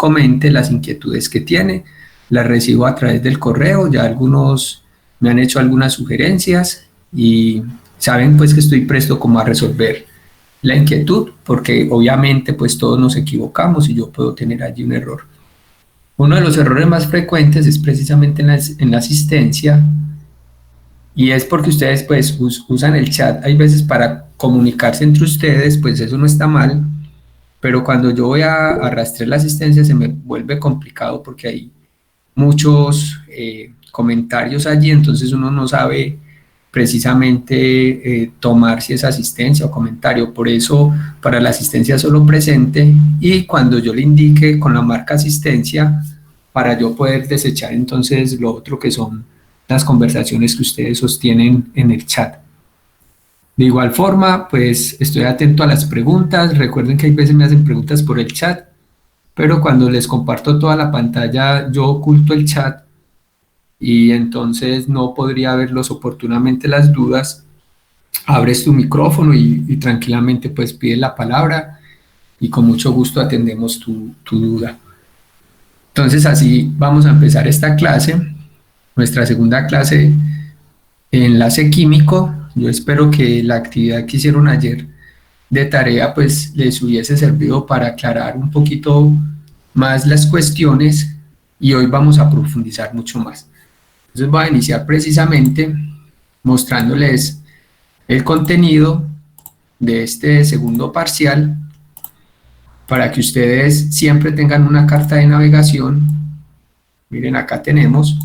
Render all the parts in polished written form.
comente las inquietudes que tiene. Las recibo a través del correo, ya algunos me han hecho algunas sugerencias y saben pues que estoy presto como a resolver la inquietud, porque obviamente pues todos nos equivocamos y yo puedo tener allí un error. Uno de los errores más frecuentes es precisamente en la asistencia, y es porque ustedes pues usan el chat, hay veces para comunicarse entre ustedes, pues eso no está mal, pero cuando yo voy a rastrear la asistencia se me vuelve complicado porque hay muchos comentarios allí, entonces uno no sabe precisamente tomar si es asistencia o comentario. Por eso para la asistencia solo presente, y cuando yo le indique con la marca asistencia, para yo poder desechar entonces lo otro que son las conversaciones que ustedes sostienen en el chat. De igual forma, pues estoy atento a las preguntas. Recuerden que hay veces me hacen preguntas por el chat, pero cuando les comparto toda la pantalla yo oculto el chat y entonces no podría verlos oportunamente las dudas. Abres tu micrófono y tranquilamente pues pides la palabra y con mucho gusto atendemos tu duda. Entonces así vamos a empezar esta clase, nuestra segunda clase, enlace químico. Yo espero que la actividad que hicieron ayer de tarea pues les hubiese servido para aclarar un poquito más las cuestiones, y hoy vamos a profundizar mucho más. Entonces voy a iniciar precisamente mostrándoles el contenido de este segundo parcial para que ustedes siempre tengan una carta de navegación. Miren, acá tenemos,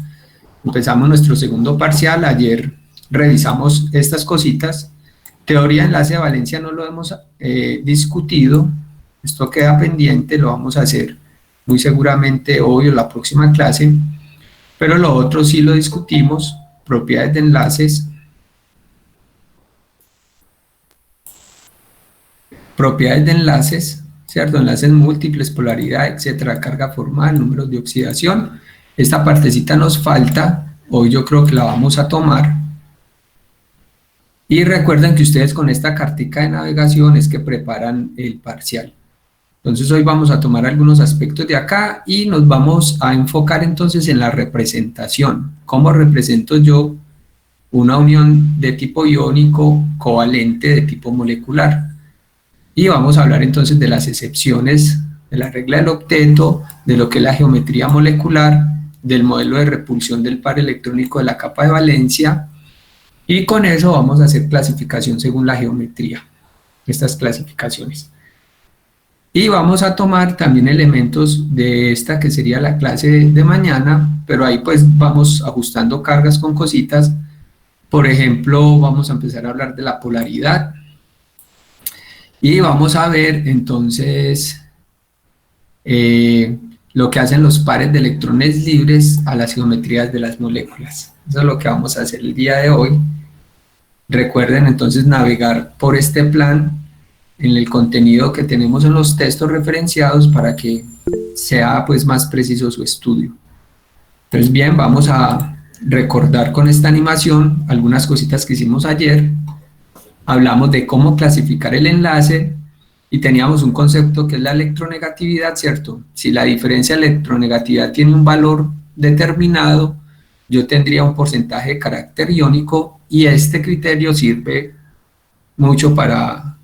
empezamos nuestro segundo parcial. Ayer revisamos estas cositas. Teoría de enlace de valencia no lo hemos discutido, esto queda pendiente, lo vamos a hacer muy seguramente hoy o la próxima clase, pero lo otro sí lo discutimos, propiedades de enlaces, ¿cierto? Enlaces múltiples, polaridad, etcétera, carga formal, números de oxidación. Esta partecita nos falta, hoy yo creo que la vamos a tomar. Y recuerden que ustedes con esta cartica de navegación es que preparan el parcial. Entonces hoy vamos a tomar algunos aspectos de acá y nos vamos a enfocar entonces en la representación. ¿Cómo represento yo una unión de tipo iónico covalente de tipo molecular? Y vamos a hablar entonces de las excepciones, de la regla del octeto, de lo que es la geometría molecular, del modelo de repulsión del par electrónico de la capa de valencia, y con eso vamos a hacer clasificación según la geometría, estas clasificaciones. Y vamos a tomar también elementos de esta que sería la clase de mañana, pero ahí pues vamos ajustando cargas con cositas. Por ejemplo, vamos a empezar a hablar de la polaridad y vamos a ver entonces lo que hacen los pares de electrones libres a las geometrías de las moléculas. Eso es lo que vamos a hacer el día de hoy. Recuerden entonces navegar por este plan en el contenido que tenemos en los textos referenciados para que sea pues más preciso su estudio. Entonces bien, vamos a recordar con esta animación algunas cositas que hicimos ayer. Hablamos de cómo clasificar el enlace y teníamos un concepto que es la electronegatividad, ¿cierto? Si la diferencia de electronegatividad tiene un valor determinado, yo tendría un porcentaje de carácter iónico, y este criterio sirve mucho para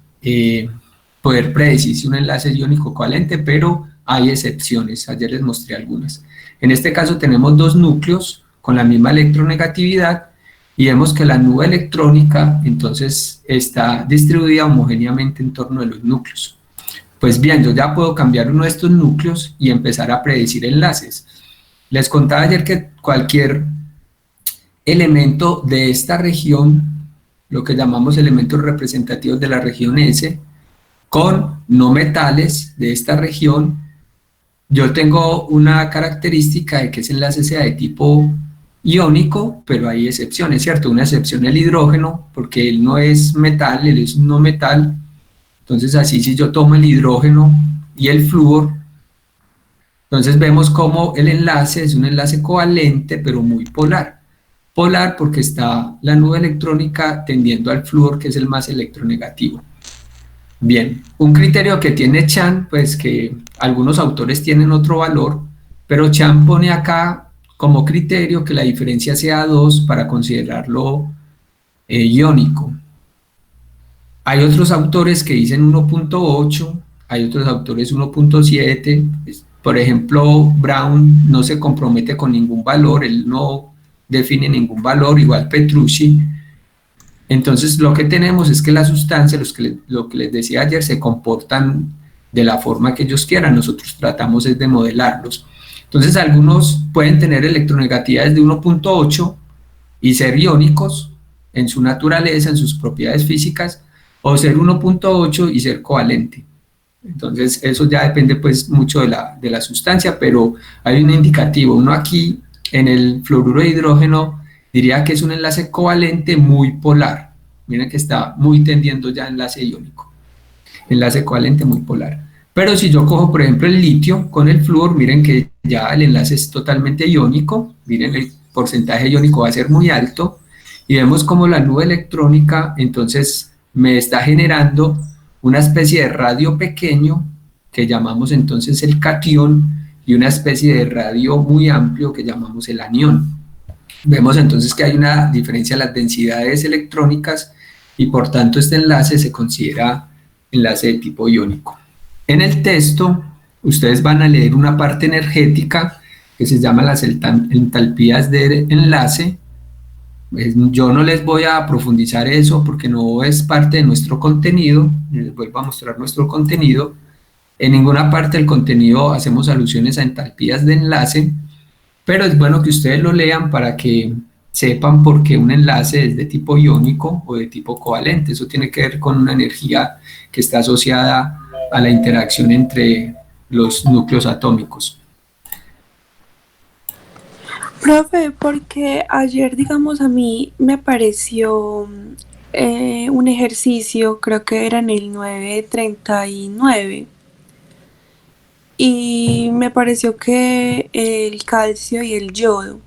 poder predecir si un enlace es iónico covalente, pero hay excepciones, ayer les mostré algunas. En este caso tenemos dos núcleos con la misma electronegatividad y vemos que la nube electrónica entonces está distribuida homogéneamente en torno de los núcleos. Pues bien, yo ya puedo cambiar uno de estos núcleos y empezar a predecir enlaces. Les contaba ayer que cualquier elemento de esta región, lo que llamamos elementos representativos de la región S, con no metales de esta región, yo tengo una característica de que ese enlace sea de tipo iónico, pero hay excepciones, ¿cierto? Una excepción el hidrógeno, porque él no es metal, él es un no metal. Entonces así si yo tomo el hidrógeno y el flúor, entonces vemos cómo el enlace es un enlace covalente, pero muy polar. Polar porque está la nube electrónica tendiendo al flúor, que es el más electronegativo. Bien, un criterio que tiene Chan, pues que algunos autores tienen otro valor, pero Chan pone acá como criterio que la diferencia sea 2 para considerarlo iónico. Hay otros autores que dicen 1.8, hay otros autores 1.7. Por ejemplo, Brown no se compromete con ningún valor, él no define ningún valor, igual Petrucci. Entonces, lo que tenemos es que las sustancias, lo que les decía ayer, se comportan de la forma que ellos quieran. Nosotros tratamos es de modelarlos. Entonces, algunos pueden tener electronegatividades de 1.8 y ser iónicos en su naturaleza, en sus propiedades físicas, o ser 1.8 y ser covalente. Entonces, eso ya depende pues mucho de la sustancia, pero hay un indicativo. Uno aquí en el fluoruro de hidrógeno diría que es un enlace covalente muy polar. Miren que está muy tendiendo ya a enlace iónico. Enlace covalente muy polar. Pero si yo cojo, por ejemplo, el litio con el flúor, miren que ya el enlace es totalmente iónico. Miren, el porcentaje iónico va a ser muy alto. Y vemos como la nube electrónica, entonces, me está generando una especie de radio pequeño, que llamamos entonces el catión, y una especie de radio muy amplio que llamamos el anión. Vemos entonces que hay una diferencia en las densidades electrónicas y por tanto este enlace se considera enlace de tipo iónico. En el texto ustedes van a leer una parte energética que se llama las entalpías de enlace. Yo no les voy a profundizar eso porque no es parte de nuestro contenido, les vuelvo a mostrar nuestro contenido. En ninguna parte del contenido hacemos alusiones a entalpías de enlace, pero es bueno que ustedes lo lean para que sepan por qué un enlace es de tipo iónico o de tipo covalente. Eso tiene que ver con una energía que está asociada a la interacción entre los núcleos atómicos. Profe, porque ayer, digamos, a mí me apareció un ejercicio, creo que era en el 939, y me pareció que el calcio y el yodo,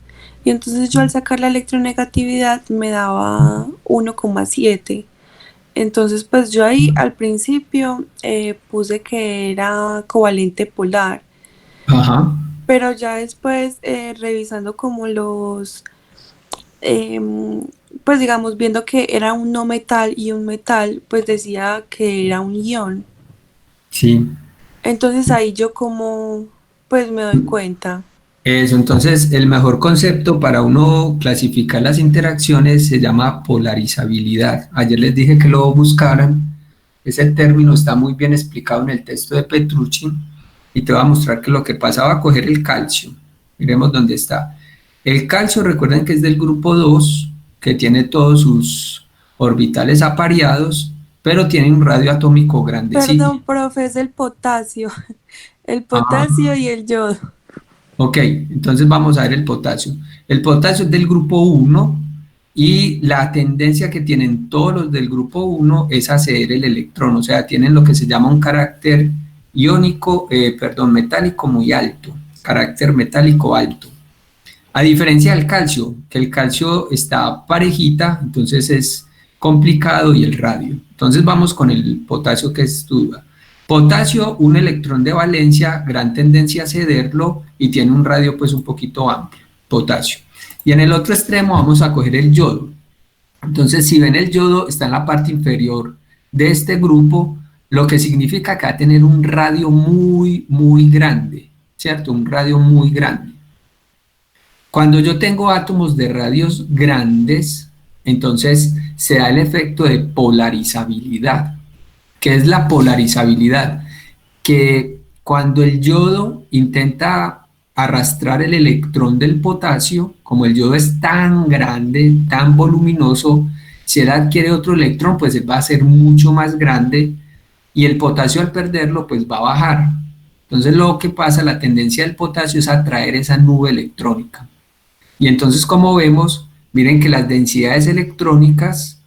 y entonces yo al sacar la electronegatividad me daba 1,7. Entonces, pues yo ahí al principio puse que era covalente polar, Ajá. pero ya después revisando como eh, pues digamos, viendo que era un no metal y un metal, pues decía que era un ion. Sí. Entonces ahí yo como, pues me doy cuenta. Eso, entonces el mejor concepto para uno clasificar las interacciones se llama polarizabilidad. Ayer les dije que lo buscaran, ese término está muy bien explicado en el texto de Petrucci y te voy a mostrar que lo que pasaba a coger el calcio. Miremos dónde está. El calcio, recuerden que es del grupo 2, que tiene todos sus orbitales apareados, pero tiene un radio atómico grandecito. Perdón, profe, es el potasio. El Ah, potasio y el yodo. ok, entonces vamos a ver el potasio. El potasio es del grupo 1 y la tendencia que tienen todos los del grupo 1 es a ceder el electrón, o sea, tienen lo que se llama un carácter iónico, perdón, metálico muy alto, carácter metálico alto. A diferencia del calcio, que el calcio está parejita, entonces es complicado y el radio. Entonces vamos con el potasio que es tu duda. Potasio, un electrón de valencia, gran tendencia a cederlo y tiene un radio pues un poquito amplio, potasio. Y en el otro extremo vamos a coger el yodo. Entonces si ven el yodo está en la parte inferior de este grupo, lo que significa que va a tener un radio muy grande, ¿cierto? Un radio muy grande. Cuando yo tengo átomos de radios grandes, entonces se da el efecto de polarizabilidad. ¿Qué es la polarizabilidad? Que cuando el yodo intenta arrastrar el electrón del potasio, como el yodo es tan grande, tan voluminoso, si él adquiere otro electrón, pues él va a ser mucho más grande y el potasio al perderlo, pues va a bajar. Entonces lo que pasa, la tendencia del potasio es atraer esa nube electrónica. Y entonces, como vemos, miren que las densidades electrónicas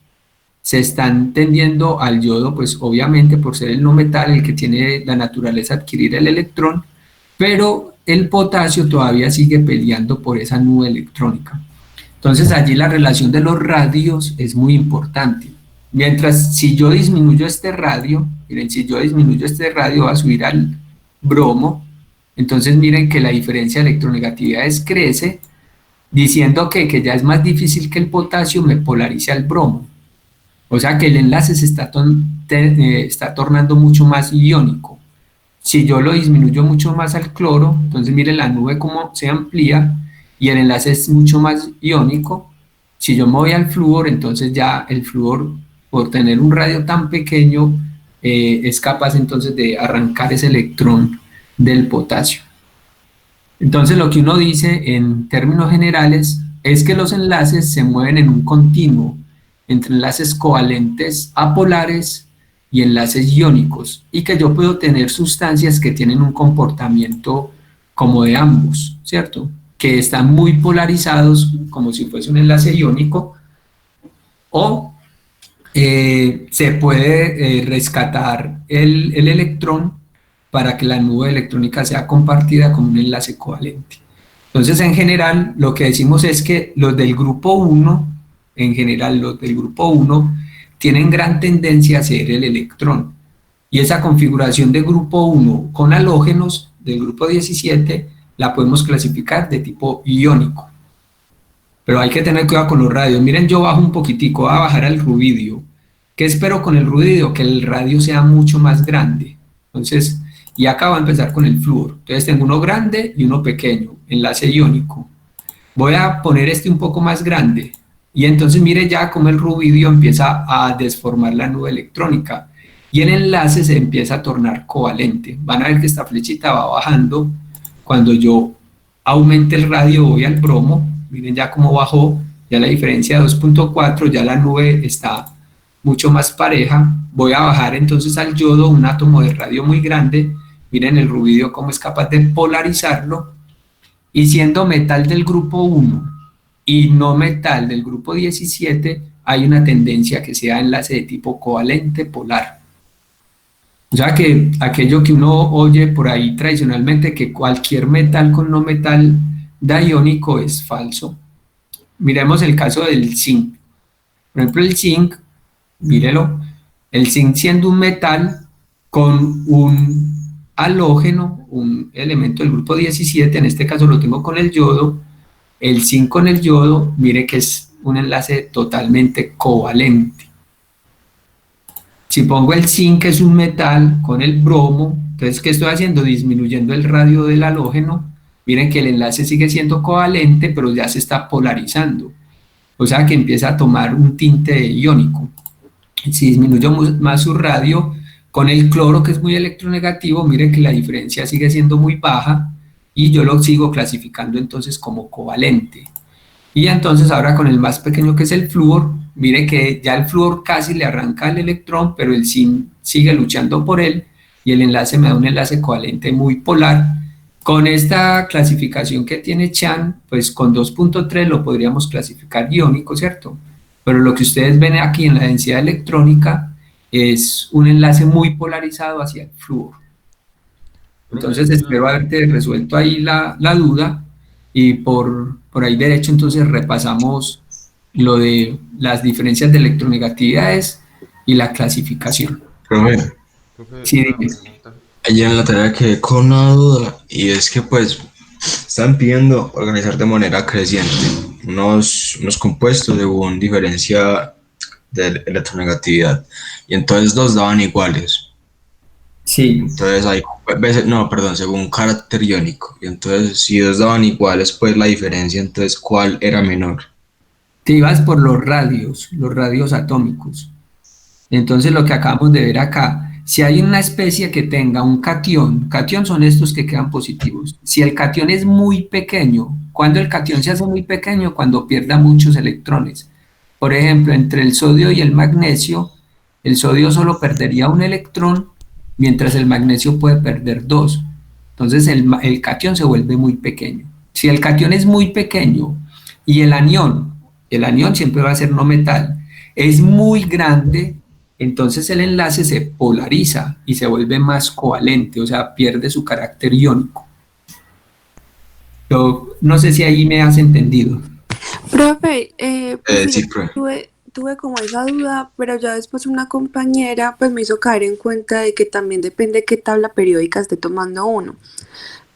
se están tendiendo al yodo, pues obviamente por ser el no metal, el que tiene la naturaleza de adquirir el electrón, pero el potasio todavía sigue peleando por esa nube electrónica. Entonces allí la relación de los radios es muy importante. Mientras si yo disminuyo este radio, Miren, si yo disminuyo este radio, va a subir al bromo, entonces miren que la diferencia de electronegatividades crece, diciendo que ya es más difícil que el potasio me polarice al bromo. O sea que el enlace se está tornando mucho más iónico. Si yo lo disminuyo mucho más al cloro, entonces miren la nube cómo se amplía y el enlace es mucho más iónico. Si yo me voy al flúor, entonces ya el flúor, por tener un radio tan pequeño, es capaz entonces de arrancar ese electrón del potasio. Entonces lo que uno dice en términos generales es que los enlaces se mueven en un continuo entre enlaces covalentes apolares y enlaces iónicos, y que yo puedo tener sustancias que tienen un comportamiento como de ambos, ¿cierto? Que están muy polarizados como si fuese un enlace iónico, o se puede rescatar el electrón para que la nube electrónica sea compartida con un enlace covalente. Entonces, en general, lo que decimos es que los del grupo 1, en general los del grupo 1, tienen gran tendencia a ser el electrón. Y esa configuración de grupo 1 con halógenos del grupo 17 la podemos clasificar de tipo iónico. Pero hay que tener cuidado con los radios. Miren, yo bajo un poquitico, voy a bajar al rubidio. ¿Qué espero con el rubidio? Que el radio sea mucho más grande. Entonces, y acá va a empezar con el flúor. Entonces tengo uno grande y uno pequeño, enlace iónico. Voy a poner este un poco más grande. Y entonces mire ya cómo el rubidio empieza a desformar la nube electrónica. Y el enlace se empieza a tornar covalente. Van a ver que esta flechita va bajando. Cuando yo aumente el radio, voy al bromo. Miren ya cómo bajó. Ya la diferencia de 2.4, ya la nube está mucho más pareja. Voy a bajar entonces al yodo, un átomo de radio muy grande. Miren el rubidio cómo es capaz de polarizarlo. Y siendo metal del grupo 1 y no metal del grupo 17, hay una tendencia que sea enlace de tipo covalente polar. O sea que aquello que uno oye por ahí tradicionalmente, que cualquier metal con no metal da iónico, es falso. Miremos el caso del zinc. Por ejemplo, el zinc, mírelo, el zinc siendo un metal con un halógeno, un elemento del grupo 17, en este caso lo tengo con el yodo, el zinc con el yodo, mire que es un enlace totalmente covalente. Si pongo el zinc, que es un metal, con el bromo, entonces ¿qué estoy haciendo? Disminuyendo el radio del halógeno. Miren que el enlace sigue siendo covalente, pero ya se está polarizando. O sea que empieza a tomar un tinte iónico. Si disminuyo más su radio, con el cloro, que es muy electronegativo, miren que la diferencia sigue siendo muy baja y yo lo sigo clasificando entonces como covalente. Y entonces ahora con el más pequeño, que es el flúor, mire que ya el flúor casi le arranca el electrón, pero el zinc sigue luchando por él y el enlace me da un enlace covalente muy polar. Con esta clasificación que tiene Chan, pues con 2.3 lo podríamos clasificar iónico, ¿cierto? Pero lo que ustedes ven aquí en la densidad electrónica es un enlace muy polarizado hacia el flúor. Entonces espero haberte resuelto ahí la duda, y por ahí derecho entonces repasamos lo de las diferencias de electronegatividades y la clasificación. Profe, Sí, Una dime. pregunta. ayer en la tarea quedé con una duda y es que pues están pidiendo organizar de manera creciente unos compuestos según diferencia de electronegatividad y entonces dos daban iguales. Sí, Entonces hay veces, no, perdón, según carácter iónico. Y entonces si dos daban iguales, pues la diferencia, entonces ¿cuál era menor? te ibas por los radios atómicos. Entonces lo que acabamos de ver acá, si hay una especie que tenga un catión, catión son estos que quedan positivos. Si el catión es muy pequeño, ¿cuándo el catión se hace muy pequeño? Cuando pierda muchos electrones. Por ejemplo, entre el sodio y el sodio solo perdería un electrón, mientras el magnesio puede perder dos. Entonces el catión se vuelve muy pequeño. Si el catión es muy pequeño y el anión siempre va a ser no metal, es muy grande, entonces el enlace se polariza y se vuelve más covalente, o sea, pierde su carácter iónico. Yo no sé si ahí me has entendido. Profe, pues Sí, mire, profe. tuve como esa duda, pero ya después una compañera pues me hizo caer en cuenta de que también depende qué tabla periódica esté tomando uno,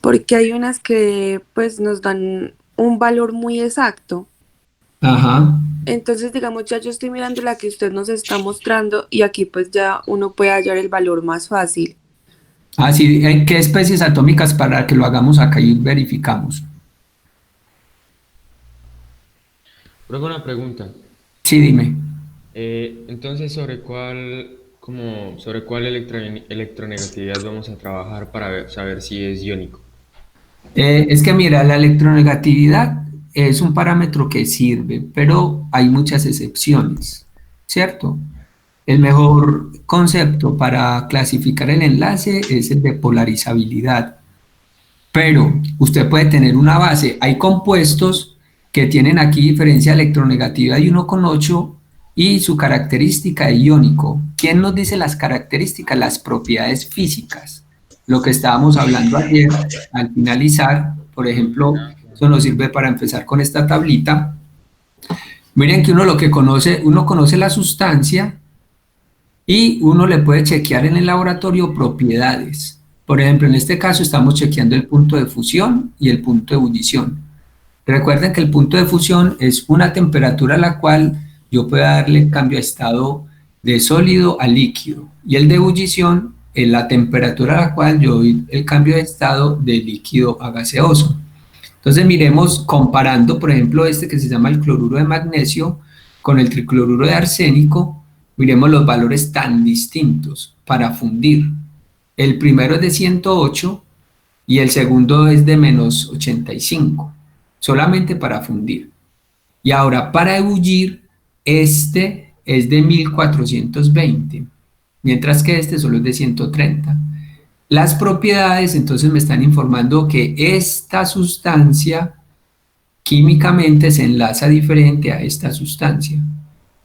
porque hay unas que pues nos dan un valor muy exacto. Ajá. Entonces, digamos, ya yo estoy mirando la que usted nos está mostrando y aquí pues ya uno puede hallar el valor más fácil. Ah, sí, ¿en qué especies atómicas para que lo hagamos acá y verificamos? Luego una pregunta. Sí, dime. Entonces, sobre cuál electronegatividad vamos a trabajar para saber si es iónico? Es que mira, la electronegatividad es un parámetro que sirve, pero hay muchas excepciones, ¿cierto? El mejor concepto para clasificar el enlace es el de polarizabilidad, pero usted puede tener una base. Hay compuestos que tienen aquí diferencia electronegatividad de 1,8 y su característica de iónico. ¿Quién nos dice las características? Las propiedades físicas. Lo que estábamos hablando ayer al finalizar, por ejemplo, eso nos sirve para empezar con esta tablita. Miren que uno lo que conoce, uno conoce la sustancia y uno le puede chequear en el laboratorio propiedades. Por ejemplo, en este caso estamos chequeando el punto de fusión y el punto de ebullición. Recuerden que el punto de fusión es una temperatura a la cual yo puedo darle cambio de estado de sólido a líquido, y el de ebullición es la temperatura a la cual yo doy el cambio de estado de líquido a gaseoso. Entonces miremos, comparando, por ejemplo, este que se llama el cloruro de magnesio con el tricloruro de arsénico, miremos los valores tan distintos para fundir. El primero es de 108 y el segundo es de menos 85, solamente para fundir. Y ahora para ebullir, este es de 1420, mientras que este solo es de 130. Las propiedades entonces me están informando que esta sustancia químicamente se enlaza diferente a esta sustancia.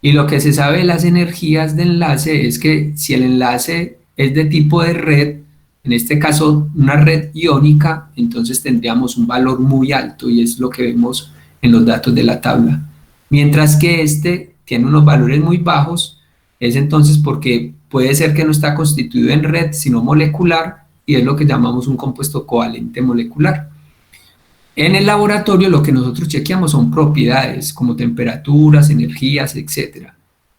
Y lo que se sabe de las energías de enlace es que si el enlace es de tipo de red, en este caso una red iónica, entonces tendríamos un valor muy alto y es lo que vemos en los datos de la tabla. Mientras que este tiene unos valores muy bajos, es entonces porque puede ser que no está constituido en red, sino molecular, y es lo que llamamos un compuesto covalente molecular. En el laboratorio lo que nosotros chequeamos son propiedades como temperaturas, energías, etc.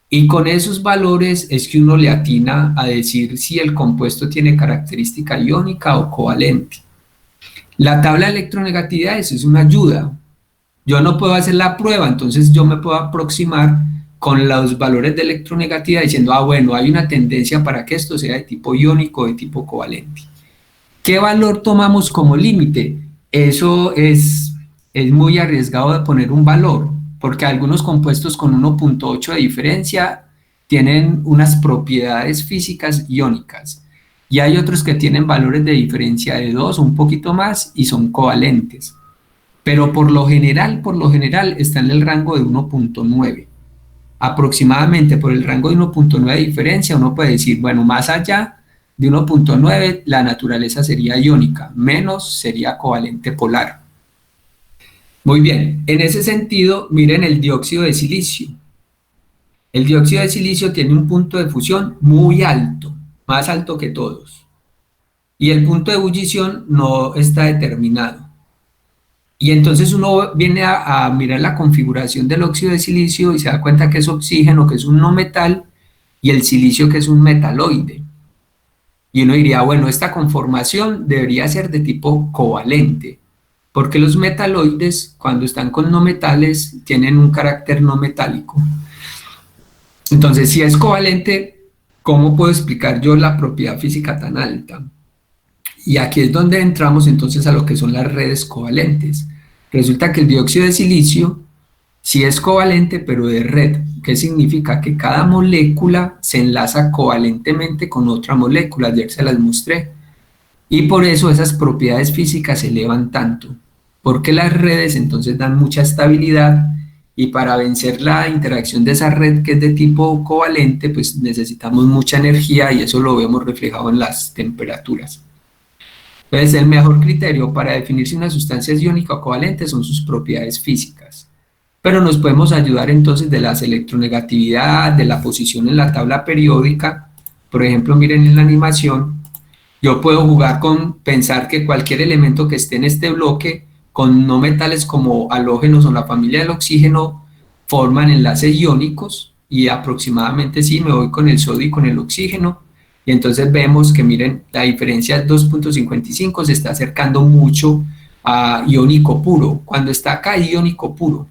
Y con esos valores es que uno le atina a decir si el compuesto tiene característica iónica o covalente. La tabla de electronegatividades es una ayuda. Yo no puedo hacer la prueba, entonces yo me puedo aproximar con los valores de electronegatividad diciendo, ah, bueno, hay una tendencia para que esto sea de tipo iónico o de tipo covalente. ¿Qué valor tomamos como límite? Eso es muy arriesgado de poner un valor, porque algunos compuestos con 1,8 de diferencia tienen unas propiedades físicas iónicas, y hay otros que tienen valores de diferencia de 2 o un poquito más y son covalentes. Pero por lo general está en el rango de 1,9. Aproximadamente por el rango de 1,9 de diferencia uno puede decir, bueno, más allá de 1,9 la naturaleza sería iónica, menos sería covalente polar. Muy bien, en ese sentido, miren el dióxido de silicio. El dióxido de silicio tiene un punto de fusión muy alto, más alto que todos. Y el punto de ebullición no está determinado. Y entonces uno viene a mirar la configuración del óxido de silicio y se da cuenta que es oxígeno, que es un no metal, y el silicio, que es un metaloide. Y uno diría, bueno, esta conformación debería ser de tipo covalente, porque los metaloides, cuando están con no metales, tienen un carácter no metálico. Entonces, si es covalente, ¿cómo puedo explicar yo la propiedad física tan alta? Y aquí es donde entramos entonces a lo que son las redes covalentes. Resulta que el dióxido de silicio sí es covalente, pero de red. ¿Qué significa? Que cada molécula se enlaza covalentemente con otra molécula, ayer se las mostré. Y por eso esas propiedades físicas se elevan tanto, porque las redes entonces dan mucha estabilidad, y para vencer la interacción de esa red que es de tipo covalente, pues necesitamos mucha energía, y eso lo vemos reflejado en las temperaturas. Entonces, el mejor criterio para definir si una sustancia es iónica o covalente son sus propiedades físicas. pero nos podemos ayudar entonces de las electronegatividad, de la posición en la tabla periódica. Por ejemplo, miren en la animación, yo puedo jugar con pensar que cualquier elemento que esté en este bloque con no metales como halógenos o la familia del oxígeno forman enlaces iónicos, y aproximadamente sí me voy con el sodio y con el oxígeno, y entonces vemos que miren la diferencia es 2.55, se está acercando mucho a iónico puro. Cuando está acá iónico puro,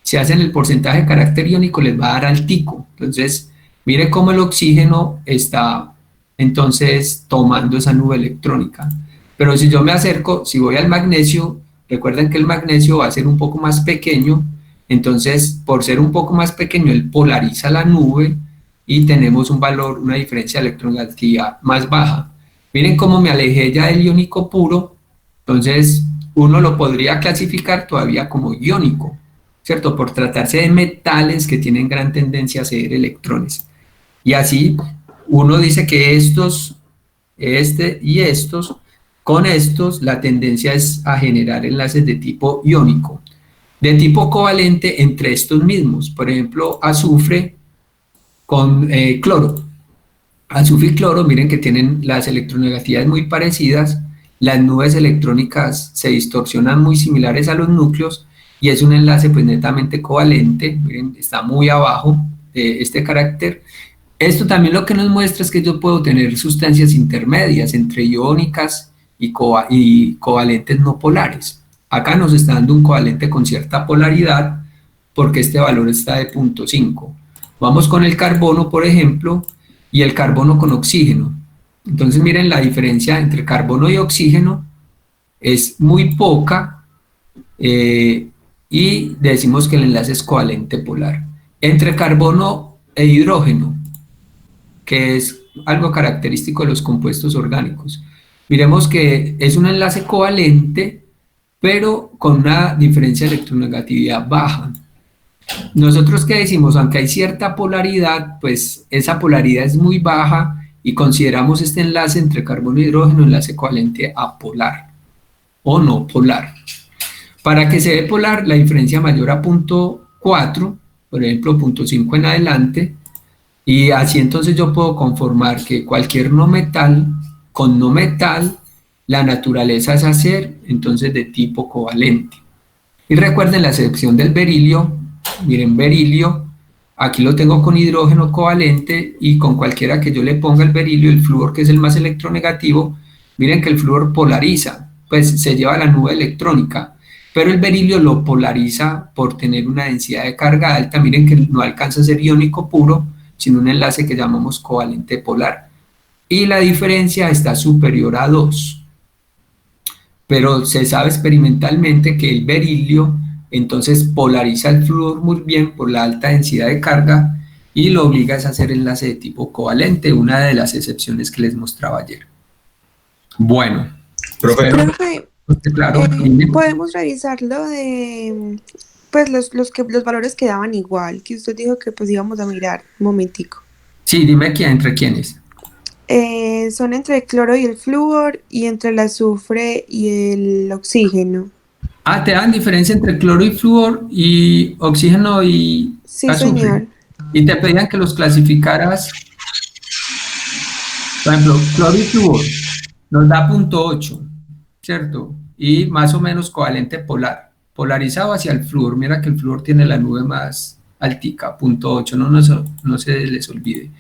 si hacen el porcentaje de carácter iónico les va a dar altico. Entonces mire cómo el oxígeno está entonces tomando esa nube electrónica. Pero si yo me acerco, si voy al magnesio, recuerden que el magnesio va a ser un poco más pequeño, entonces por ser un poco más pequeño él polariza la nube y tenemos un valor, una diferencia de electronegatividad más baja. Miren cómo me alejé ya del iónico puro, entonces uno lo podría clasificar todavía como iónico, ¿cierto? Por tratarse de metales que tienen gran tendencia a ceder electrones. Y así uno dice que estos, este y estos, con estos la tendencia es a generar enlaces de tipo iónico, de tipo covalente entre estos mismos, por ejemplo, azufre con cloro. Azufre y cloro, miren que tienen las electronegatividades muy parecidas, las nubes electrónicas se distorsionan muy similares a los núcleos, y es un enlace pues netamente covalente, miren, está muy abajo de este carácter. Esto también lo que nos muestra es que yo puedo tener sustancias intermedias entre iónicas y covalentes no polares. Acá nos está dando un covalente con cierta polaridad porque este valor está de 0.5. Vamos con el carbono, por ejemplo, y el carbono con oxígeno. Entonces miren la diferencia entre carbono y oxígeno es muy poca, y decimos que el enlace es covalente polar. Entre carbono e hidrógeno, que es algo característico de los compuestos orgánicos, miremos que es un enlace covalente, pero con una diferencia de electronegatividad baja. Nosotros, ¿qué decimos? Aunque hay cierta polaridad, pues esa polaridad es muy baja y consideramos este enlace entre carbono y hidrógeno enlace covalente apolar o no polar. Para que se dé polar, la diferencia mayor a 0.4, por ejemplo 0.5 en adelante, y así entonces yo puedo conformar que cualquier no metal con no metal, la naturaleza es hacer entonces de tipo covalente. Y recuerden la excepción del berilio, miren berilio, aquí lo tengo con hidrógeno covalente, y con cualquiera que yo le ponga el berilio, el flúor que es el más electronegativo, miren que el flúor polariza, pues se lleva la nube electrónica, pero el berilio lo polariza por tener una densidad de carga alta. Miren que no alcanza a ser iónico puro, sino un enlace que llamamos covalente polar, y la diferencia está superior a 2. Pero se sabe experimentalmente que el berilio entonces polariza el flúor muy bien por la alta densidad de carga y lo obliga a hacer enlace de tipo covalente, una de las excepciones que les mostraba ayer. Bueno, Profe, Profe, claro, podemos revisar lo de pues los valores quedaban igual, que usted dijo que pues íbamos a mirar un momentico. sí, dime quién, entre quiénes. Son entre el cloro y el flúor, y entre el azufre y el oxígeno. Ah, te dan diferencia entre cloro y flúor y oxígeno y Sí, azufre. señor. Y te pedían que los clasificaras, por ejemplo, cloro y flúor nos da 0.8, ¿cierto? Y más o menos covalente polar, polarizado hacia el flúor. Mira que el flúor tiene la nube más altica, 0.8, no se les olvide.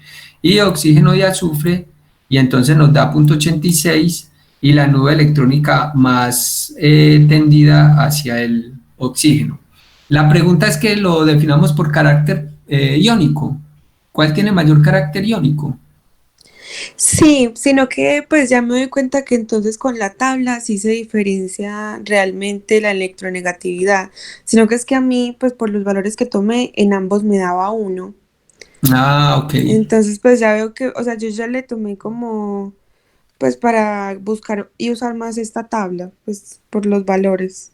Y oxígeno y azufre, y entonces nos da 0.86, y la nube electrónica más tendida hacia el oxígeno. La pregunta es que lo definamos por carácter iónico. ¿Cuál tiene mayor carácter iónico? Sí, sino que pues ya me doy cuenta que entonces con la tabla sí se diferencia realmente la electronegatividad, sino que es que a mí pues por los valores que tomé en ambos me daba 1. Ah, ok. Entonces pues ya veo que, o sea, yo ya le tomé como pues para buscar y usar más esta tabla, pues por los valores.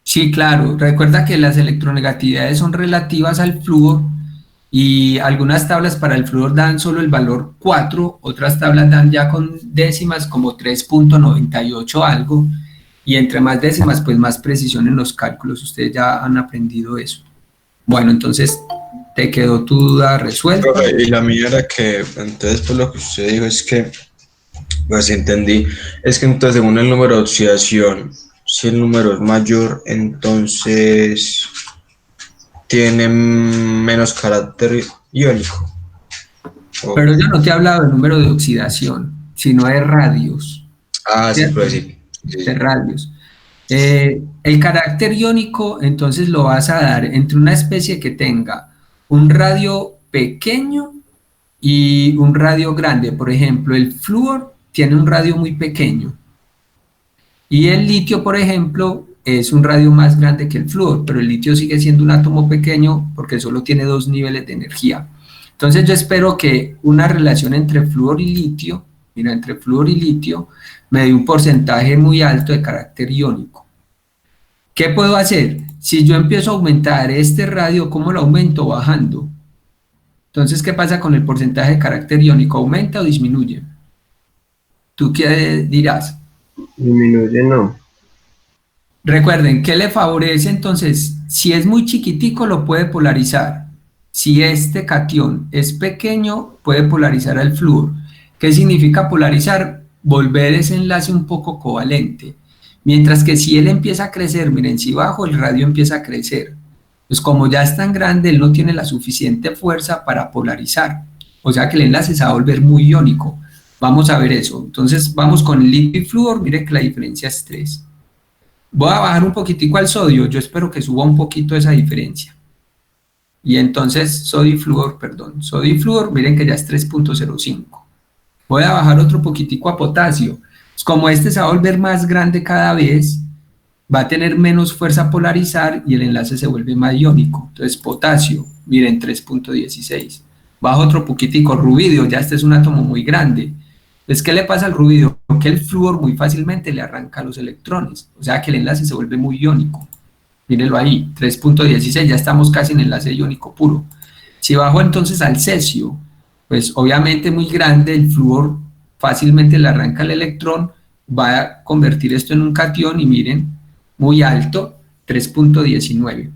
Sí, claro. Recuerda que las electronegatividades son relativas al flúor, y algunas tablas para el flúor dan solo el valor 4, otras tablas dan ya con décimas como 3.98 algo, y entre más décimas pues más precisión en los cálculos. Ustedes ya han aprendido eso. Bueno, entonces te quedó tu duda resuelta. Profe, y la mía era que, entonces, pues lo que usted dijo es que, pues entendí, es que entonces según el número de oxidación, si el número es mayor, entonces tiene menos carácter iónico. Pero yo no te he hablado del número de oxidación, sino de radios, Sí, ¿cierto? pues sí. Sí, De sí. radios. El carácter iónico, entonces lo vas a dar entre una especie que tenga un radio pequeño y un radio grande. Por ejemplo, el flúor tiene un radio muy pequeño y el litio, por ejemplo, es un radio más grande que el flúor, pero el litio sigue siendo un átomo pequeño porque solo tiene dos niveles de energía. Entonces yo espero que una relación entre flúor y litio, mira, entre flúor y litio, me dé un porcentaje muy alto de carácter iónico. ¿Qué puedo hacer? Si yo empiezo a aumentar este radio, ¿cómo lo aumento? Bajando. Entonces, ¿qué pasa con el porcentaje de carácter iónico? ¿Aumenta o disminuye? ¿Tú qué dirás? Disminuye, no. Recuerden, ¿qué le favorece entonces? Si es muy chiquitico, lo puede polarizar. Si este catión es pequeño, puede polarizar al flúor. ¿Qué significa polarizar? Volver ese enlace un poco covalente. Mientras que si él empieza a crecer, miren, si bajo, el radio empieza a crecer. Pues como ya es tan grande, él no tiene la suficiente fuerza para polarizar. O sea que el enlace se va a volver muy iónico. Vamos a ver eso. Entonces vamos con el litio y flúor. Miren que la diferencia es 3. Voy a bajar un poquitico al sodio, yo espero que suba un poquito esa diferencia. Y entonces sodio y flúor, miren que ya es 3.05. Voy a bajar otro poquitico a potasio. Pues como este se va a volver más grande cada vez, va a tener menos fuerza a polarizar y el enlace se vuelve más iónico. Entonces potasio, miren 3.16. Bajo otro poquitico, rubidio, ya este es un átomo muy grande. Entonces, ¿qué le pasa al rubidio? Que el flúor muy fácilmente le arranca los electrones, o sea que el enlace se vuelve muy iónico. Mírenlo ahí, 3.16, ya estamos casi en enlace iónico puro. Si bajo entonces al cesio, pues obviamente muy grande, el flúor fácilmente le arranca el electrón, va a convertir esto en un catión y miren, muy alto, 3.19.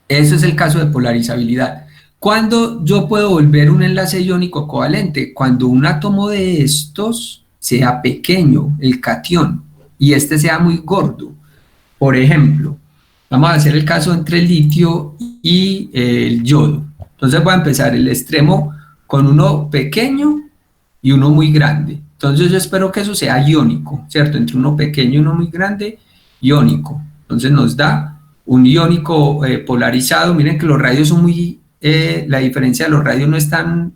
Ese es el caso de polarizabilidad. ¿Cuándo yo puedo volver un enlace iónico covalente? Cuando un átomo de estos sea pequeño, el catión, y este sea muy gordo. Por ejemplo, vamos a hacer el caso entre el litio y el yodo. Entonces voy a empezar el extremo con uno pequeño y uno muy grande. Entonces yo espero que eso sea iónico, ¿cierto? Entre uno pequeño y uno muy grande, iónico. Entonces nos da un iónico polarizado. Miren que los radios son muy... la diferencia de los radios no es tan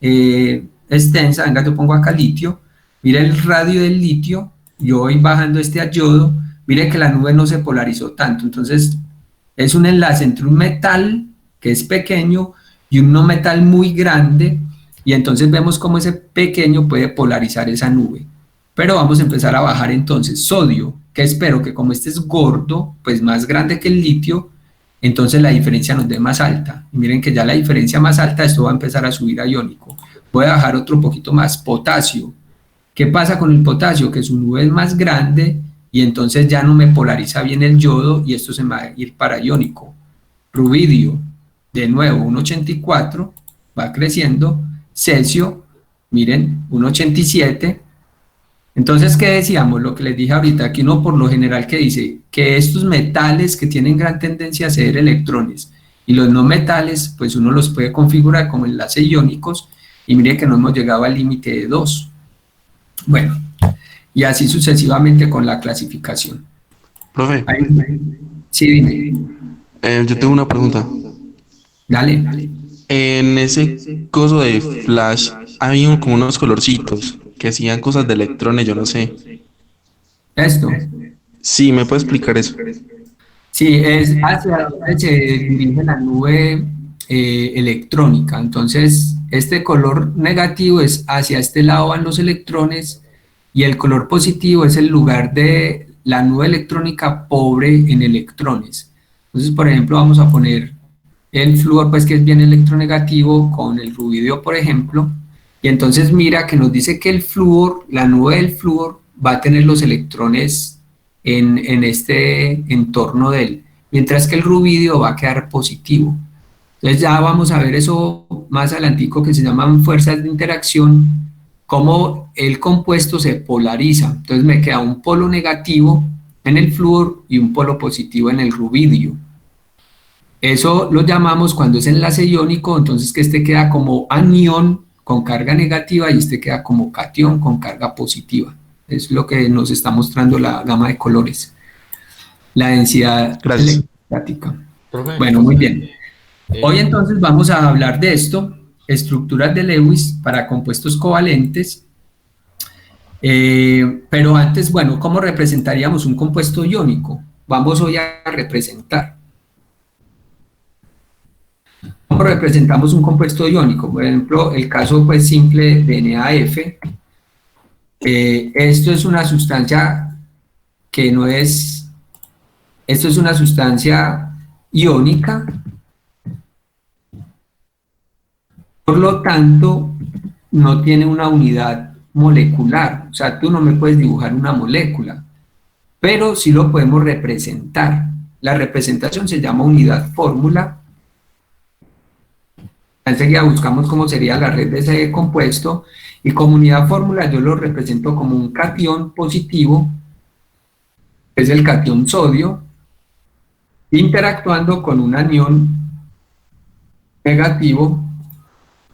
extensa. Venga, yo pongo acá litio. Miren el radio del litio. Yo voy bajando este a yodo. Miren que la nube no se polarizó tanto. Entonces es un enlace entre un metal que es pequeño y un no metal muy grande. Y entonces vemos cómo ese pequeño puede polarizar esa nube. Pero vamos a empezar a bajar entonces sodio, que espero que como este es gordo, pues más grande que el litio, entonces la diferencia nos dé más alta. Y miren que ya la diferencia más alta, esto va a empezar a subir a iónico. Voy a bajar otro poquito más, potasio. ¿Qué pasa con el potasio? Que su nube es más grande y entonces ya no me polariza bien el yodo y esto se me va a ir para iónico. Rubidio, de nuevo 1,84, va creciendo. Cesio, miren, 1,87. Entonces, ¿qué decíamos? Lo que les dije ahorita, aquí uno por lo general que dice que estos metales que tienen gran tendencia a ceder electrones y los no metales, pues uno los puede configurar como enlaces iónicos y mire que no hemos llegado al límite de 2. Bueno, y así sucesivamente con la clasificación. Profe, Sí, dime. yo tengo una pregunta. Dale. En ese coso de flash hay como unos colorcitos que hacían cosas de electrones, yo no sé. Esto. Sí, ¿me puede explicar eso? Sí, es hacia donde se dirige la nube electrónica. Entonces, este color negativo es hacia este lado van los electrones y el color positivo es el lugar de la nube electrónica pobre en electrones. Entonces, por ejemplo, vamos a poner el flúor, pues que es bien electronegativo, con el rubidio, por ejemplo, y entonces mira que nos dice que el flúor, la nube del flúor, va a tener los electrones en este entorno de él. mientras que el rubidio va a quedar positivo. Entonces ya vamos a ver eso más adelantico, que se llaman fuerzas de interacción, cómo el compuesto se polariza. Entonces me queda un polo negativo en el flúor y un polo positivo en el rubidio. Eso lo llamamos, cuando es enlace iónico, entonces que este queda como anión con carga negativa y este queda como catión con carga positiva. Es lo que nos está mostrando la gama de colores. La densidad Gracias. electrostática. Profe, Bueno, muy bien. eh, Hoy entonces vamos a hablar de esto, estructuras de Lewis para compuestos covalentes. Pero antes, bueno, ¿cómo representaríamos un compuesto iónico? Vamos hoy a representar. ¿Cómo representamos un compuesto iónico? Por ejemplo, el caso pues simple de NaF. Esto es una sustancia que no es, esto es una sustancia iónica, por lo tanto no tiene una unidad molecular, o sea, tú no me puedes dibujar una molécula, pero sí lo podemos representar. La representación se llama unidad fórmula. Enseguida buscamos cómo sería la red de ese compuesto, y como unidad fórmula yo lo represento como un catión positivo, que es el catión sodio, interactuando con un anión negativo,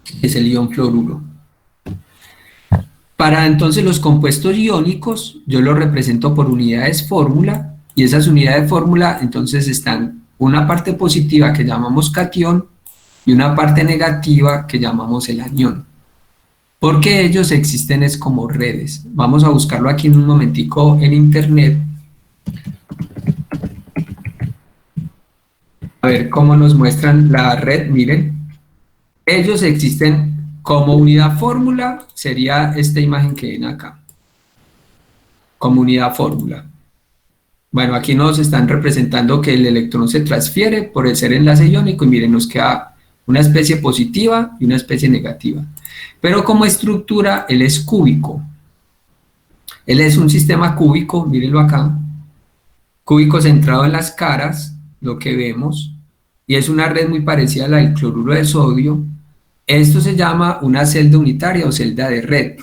que es el ion fluoruro. Para entonces los compuestos iónicos, yo los represento por unidades fórmula, y esas unidades fórmula entonces están una parte positiva que llamamos catión, y una parte negativa que llamamos el anión. Porque ellos existen es como redes. Vamos a buscarlo aquí en un momentico en internet. A ver cómo nos muestran la red, miren. Ellos existen como unidad fórmula, sería esta imagen que ven acá. Como unidad fórmula. Bueno, aquí nos están representando que el electrón se transfiere por el ser enlace iónico, y miren, nos queda una especie positiva y una especie negativa. Pero como estructura, él es cúbico. Él es un sistema cúbico, mírenlo acá. Cúbico centrado en las caras, lo que vemos, y es una red muy parecida a la del cloruro de sodio. Esto se llama una celda unitaria o celda de red,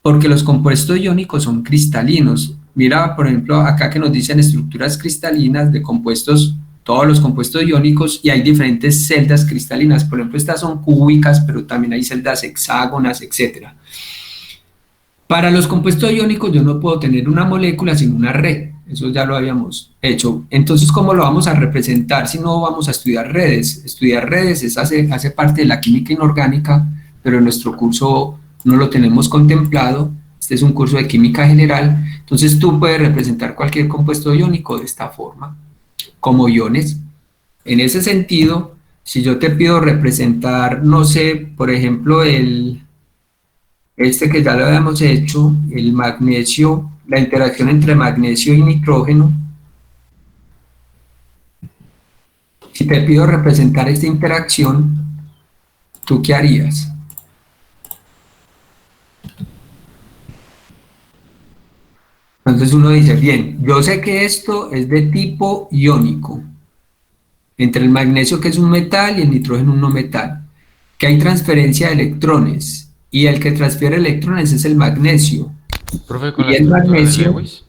porque los compuestos iónicos son cristalinos. Mira, por ejemplo, acá que nos dicen estructuras cristalinas de compuestos, todos los compuestos iónicos, y hay diferentes celdas cristalinas. Por ejemplo, estas son cúbicas, pero también hay celdas hexágonas, etc. Para los compuestos iónicos yo no puedo tener una molécula sin una red, eso ya lo habíamos hecho. Entonces, ¿cómo lo vamos a representar si no vamos a estudiar redes? Estudiar redes hace parte de la química inorgánica, pero en nuestro curso no lo tenemos contemplado. Este es un curso de química general, entonces tú puedes representar cualquier compuesto iónico de esta forma, como iones. En ese sentido, si yo te pido representar, no sé, por ejemplo, este que ya lo habíamos hecho, el magnesio, la interacción entre magnesio y nitrógeno, si te pido representar esta interacción, ¿tú qué harías? Entonces uno dice, bien, yo sé que esto es de tipo iónico, entre el magnesio, que es un metal, y el nitrógeno, un no metal, que hay transferencia de electrones, y el que transfiere electrones es el magnesio. profe, con Y la el estructura de magnesio, Lewis.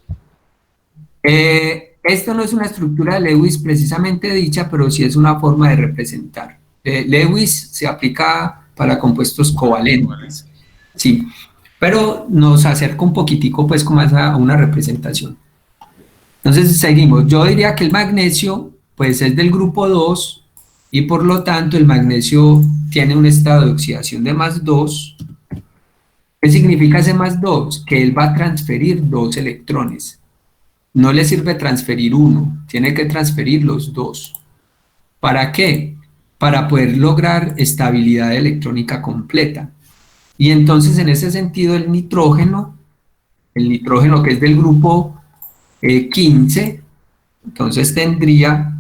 esto no es una estructura de Lewis precisamente dicha, pero sí es una forma de representar. Lewis se aplica para compuestos covalentes, sí, pero nos acerca un poquitico pues como a una representación. Entonces seguimos, yo diría que el magnesio pues es del grupo 2, y por lo tanto el magnesio tiene un estado de oxidación de +2. ¿Qué significa ese +2? Que él va a transferir 2 electrones. No le sirve transferir uno, tiene que transferir los 2. ¿Para qué? Para poder lograr estabilidad electrónica completa. Y entonces en ese sentido el nitrógeno que es del grupo 15, entonces tendría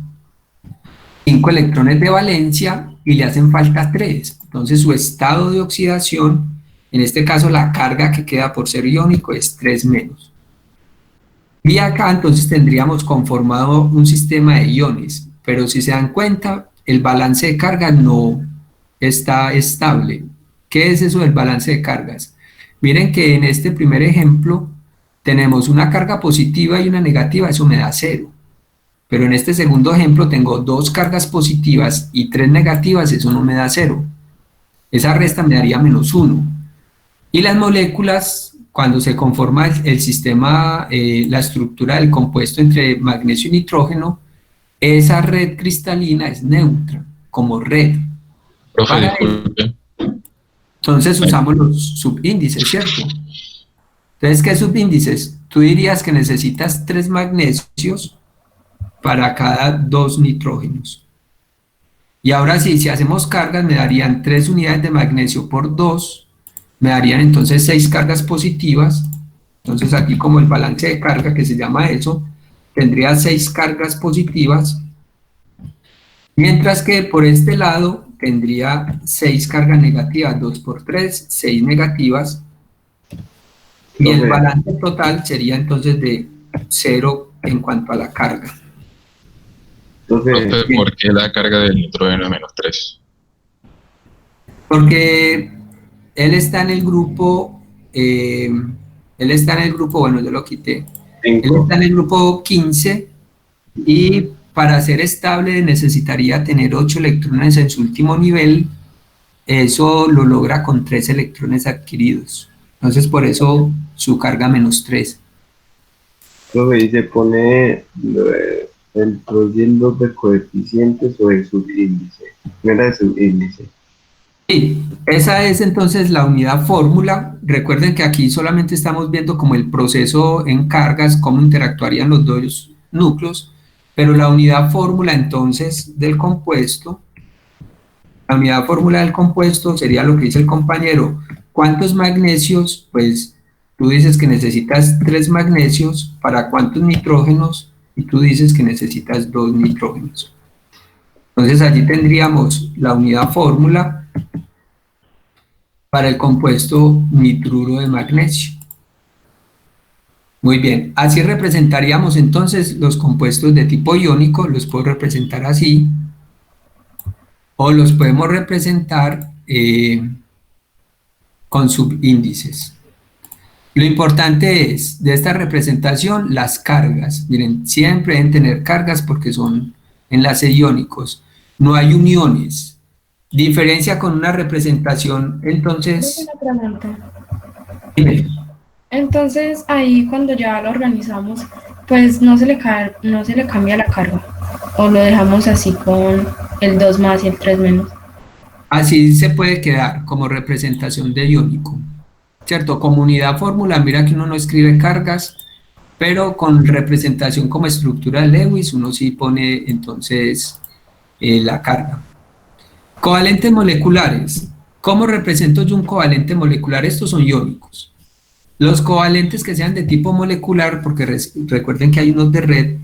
5 electrones de valencia y le hacen falta 3. Entonces su estado de oxidación, en este caso la carga que queda por ser iónico, es 3-. Y acá entonces tendríamos conformado un sistema de iones, pero si se dan cuenta, el balance de cargas no está estable. ¿Qué es eso del balance de cargas? Miren que en este primer ejemplo tenemos una carga positiva y una negativa, eso me da 0. Pero en este segundo ejemplo tengo 2 cargas positivas y 3 negativas, eso no me da 0. Esa resta me daría -1. Y las moléculas, cuando se conforma el sistema, la estructura del compuesto entre magnesio y nitrógeno, esa red cristalina es neutra, como red. Profe, Para disculpe. Entonces usamos los subíndices, ¿cierto? Entonces, ¿qué subíndices? Tú dirías que necesitas 3 magnesios para cada 2 nitrógenos. Y ahora sí, si hacemos cargas, me darían 3 unidades de magnesio por 2, me darían entonces 6 cargas positivas. Entonces aquí como el balance de carga, que se llama eso, tendría 6 cargas positivas, mientras que por este lado tendría 6 cargas negativas, 2 por 3, 6 negativas, y el balance total sería entonces de 0 en cuanto a la carga. Profe, ¿por qué la carga del nitrógeno es -3? Porque él está en el grupo, bueno, yo lo quité, él está en el grupo 15 y para ser estable necesitaría tener 8 electrones en su último nivel, eso lo logra con 3 electrones adquiridos, entonces por eso su carga -3. Profe, y se pone el trayendo de coeficientes o de subíndice. No era de subíndice. Sí, esa es entonces la unidad fórmula. Recuerden que aquí solamente estamos viendo como el proceso en cargas, cómo interactuarían los dos núcleos, pero la unidad fórmula entonces del compuesto, la unidad fórmula del compuesto sería lo que dice el compañero. ¿Cuántos magnesios? Pues tú dices que necesitas 3 magnesios. ¿Para cuántos nitrógenos? Y tú dices que necesitas 2 nitrógenos. Entonces allí tendríamos la unidad fórmula para el compuesto nitruro de magnesio. Muy bien, así representaríamos entonces los compuestos de tipo iónico, los puedo representar así, o los podemos representar con subíndices. Lo importante es, de esta representación, las cargas. Miren, siempre deben tener cargas porque son enlaces iónicos. No hay uniones. Diferencia con una representación, entonces... Una pregunta. Dime. Entonces, ahí cuando ya lo organizamos, pues no se le cambia la carga. O lo dejamos así con el 2 más y el 3 menos. Así se puede quedar como representación de iónico. ¿Cierto? Como unidad fórmula, mira que uno no escribe cargas, pero con representación como estructura de Lewis, uno sí pone entonces la carga. Covalentes moleculares. ¿Cómo represento yo un covalente molecular? Estos son iónicos. Los covalentes que sean de tipo molecular, porque recuerden que hay unos de red,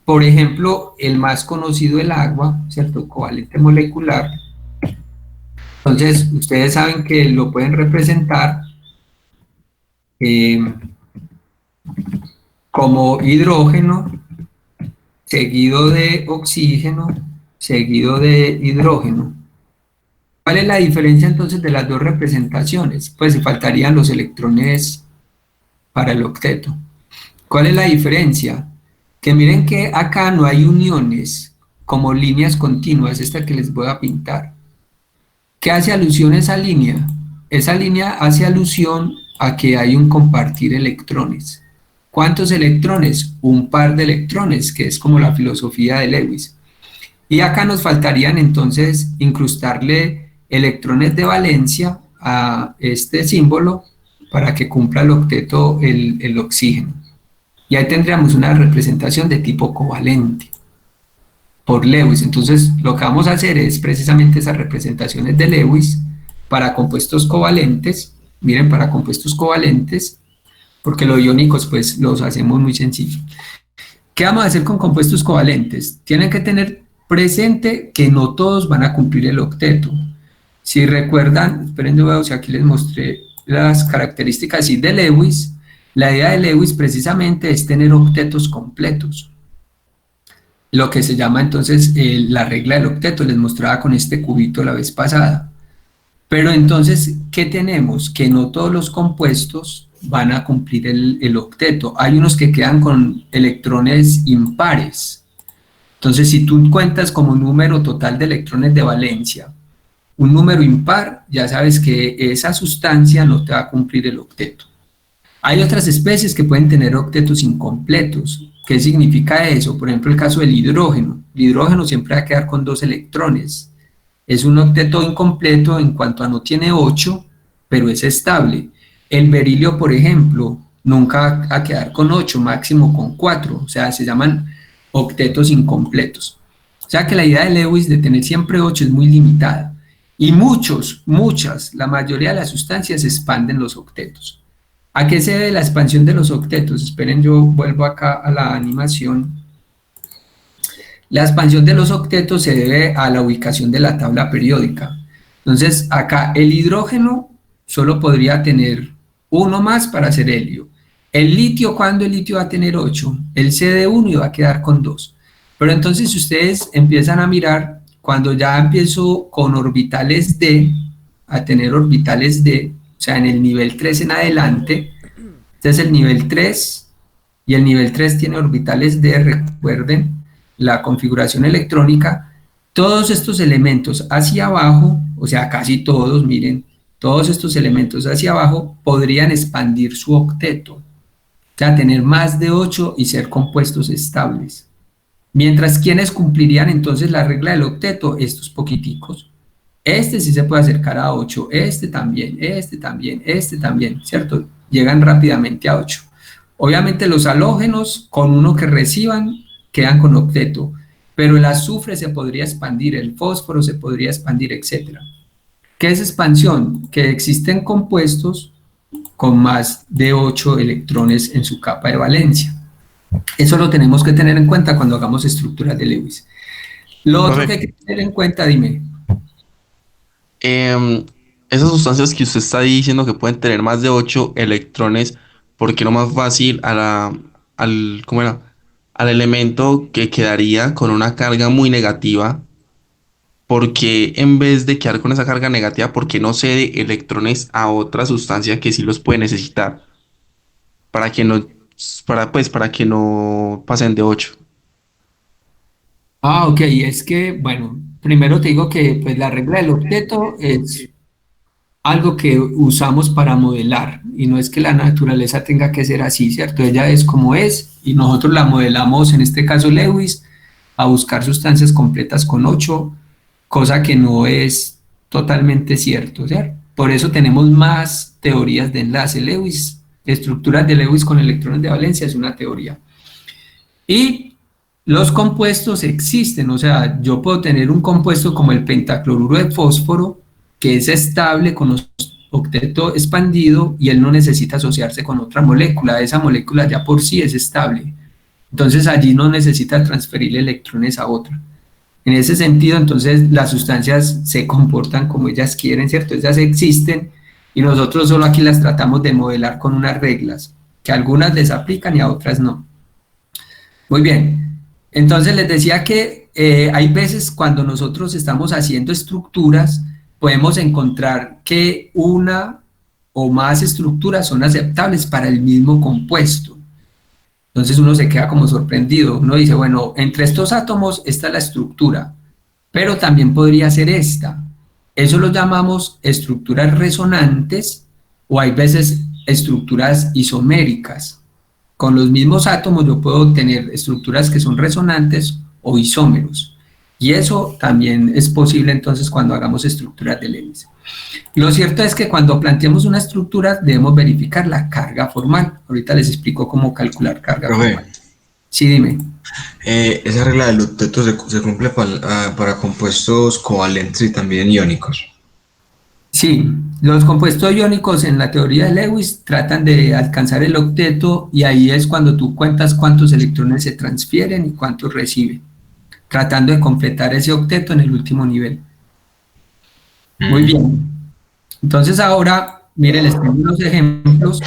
por ejemplo, el más conocido, el agua, ¿cierto? Covalente molecular. Entonces, ustedes saben que lo pueden representar como hidrógeno, seguido de oxígeno, seguido de hidrógeno. ¿Cuál es la diferencia entonces de las dos representaciones? Pues faltarían los electrones para el octeto. ¿Cuál es la diferencia? Que miren que acá no hay uniones como líneas continuas, esta que les voy a pintar. ¿Qué hace alusión a esa línea? Esa línea hace alusión a que hay un compartir electrones. ¿Cuántos electrones? Un par de electrones, que es como la filosofía de Lewis. Y acá nos faltarían entonces incrustarle electrones de valencia a este símbolo para que cumpla el octeto el oxígeno. Y ahí tendríamos una representación de tipo covalente por Lewis. Entonces lo que vamos a hacer es precisamente esas representaciones de Lewis para compuestos covalentes. Miren, para compuestos covalentes, porque los iónicos pues los hacemos muy sencillo. ¿Qué vamos a hacer con compuestos covalentes? Tienen que tener presente que no todos van a cumplir el octeto. Si recuerdan, esperen, yo veo si aquí les mostré las características de Lewis. La idea de Lewis precisamente es tener octetos completos, lo que se llama entonces la regla del octeto, les mostraba con este cubito la vez pasada. Pero entonces, ¿qué tenemos? Que no todos los compuestos van a cumplir el octeto. Hay unos que quedan con electrones impares. Entonces, si tú cuentas como número total de electrones de valencia un número impar, ya sabes que esa sustancia no te va a cumplir el octeto. Hay otras especies que pueden tener octetos incompletos. ¿Qué significa eso? Por ejemplo, el caso del hidrógeno. El hidrógeno siempre va a quedar con 2 electrones. Es un octeto incompleto en cuanto a no tiene 8, pero es estable. El berilio, por ejemplo, nunca va a quedar con 8, máximo con 4. O sea, se llaman octetos incompletos. O sea que la idea de Lewis de tener siempre 8 es muy limitada. Y la mayoría de las sustancias expanden los octetos. ¿A qué se debe la expansión de los octetos? Esperen, yo vuelvo acá a la animación. La expansión de los octetos se debe a la ubicación de la tabla periódica. Entonces, acá el hidrógeno solo podría tener 1 más para hacer helio. El litio, ¿cuándo el litio va a tener 8? El CD1 iba a quedar con 2. Pero entonces, si ustedes empiezan a mirar, cuando ya empiezo con orbitales D, a tener orbitales D, o sea, en el nivel 3 en adelante, este es el nivel 3, y el nivel 3 tiene orbitales D, recuerden la configuración electrónica, todos estos elementos hacia abajo, o sea, casi todos, miren, todos estos elementos hacia abajo podrían expandir su octeto, o sea, tener más de 8 y ser compuestos estables. Mientras, ¿quiénes cumplirían entonces la regla del octeto? Estos poquiticos. Este sí se puede acercar a 8, este también, ¿cierto? Llegan rápidamente a 8. Obviamente los halógenos, con uno que reciban, quedan con octeto, pero el azufre se podría expandir, el fósforo se podría expandir, etc. ¿Qué es expansión? Que existen compuestos con más de 8 electrones en su capa de valencia. Eso lo tenemos que tener en cuenta cuando hagamos estructuras de Lewis. Lo otro que hay que tener en cuenta, dime. Esas sustancias que usted está diciendo que pueden tener más de 8 electrones, ¿por qué no más fácil ¿cómo era? Al elemento que quedaría con una carga muy negativa? Porque en vez de quedar con esa carga negativa, ¿por qué no cede electrones a otra sustancia que sí los puede necesitar? Para que no pasen de 8. Ok, es que, bueno, primero te digo que pues, la regla del octeto es algo que usamos para modelar, y no es que la naturaleza tenga que ser así, ¿cierto? Ella es como es, y nosotros la modelamos, en este caso Lewis, a buscar sustancias completas con 8, cosa que no es totalmente cierto, ¿cierto? Por eso tenemos más teorías de enlace. Lewis, estructuras de Lewis con electrones de valencia es una teoría. Y los compuestos existen, o sea, yo puedo tener un compuesto como el pentacloruro de fósforo, que es estable con octeto expandido, y él no necesita asociarse con otra molécula, esa molécula ya por sí es estable. Entonces allí no necesita transferir electrones a otra. En ese sentido, entonces, las sustancias se comportan como ellas quieren, ¿cierto? Ellas existen, y nosotros solo aquí las tratamos de modelar con unas reglas, que a algunas les aplican y a otras no. Muy bien. Entonces les decía que hay veces cuando nosotros estamos haciendo estructuras, podemos encontrar que una o más estructuras son aceptables para el mismo compuesto. Entonces uno se queda como sorprendido, uno dice, bueno, entre estos átomos esta es la estructura, pero también podría ser esta. Eso lo llamamos estructuras resonantes, o hay veces estructuras isoméricas. Con los mismos átomos yo puedo tener estructuras que son resonantes o isómeros, y eso también es posible entonces cuando hagamos estructuras de Lewis. Lo cierto es que cuando planteamos una estructura debemos verificar la carga formal. Ahorita les explico cómo calcular carga formal. Sí, dime. Esa regla del octeto se cumple para compuestos covalentes y también iónicos. Sí, los compuestos iónicos en la teoría de Lewis tratan de alcanzar el octeto, y ahí es cuando tú cuentas cuántos electrones se transfieren y cuántos reciben, tratando de completar ese octeto en el último nivel. Muy bien. Entonces ahora, miren, les tengo unos ejemplos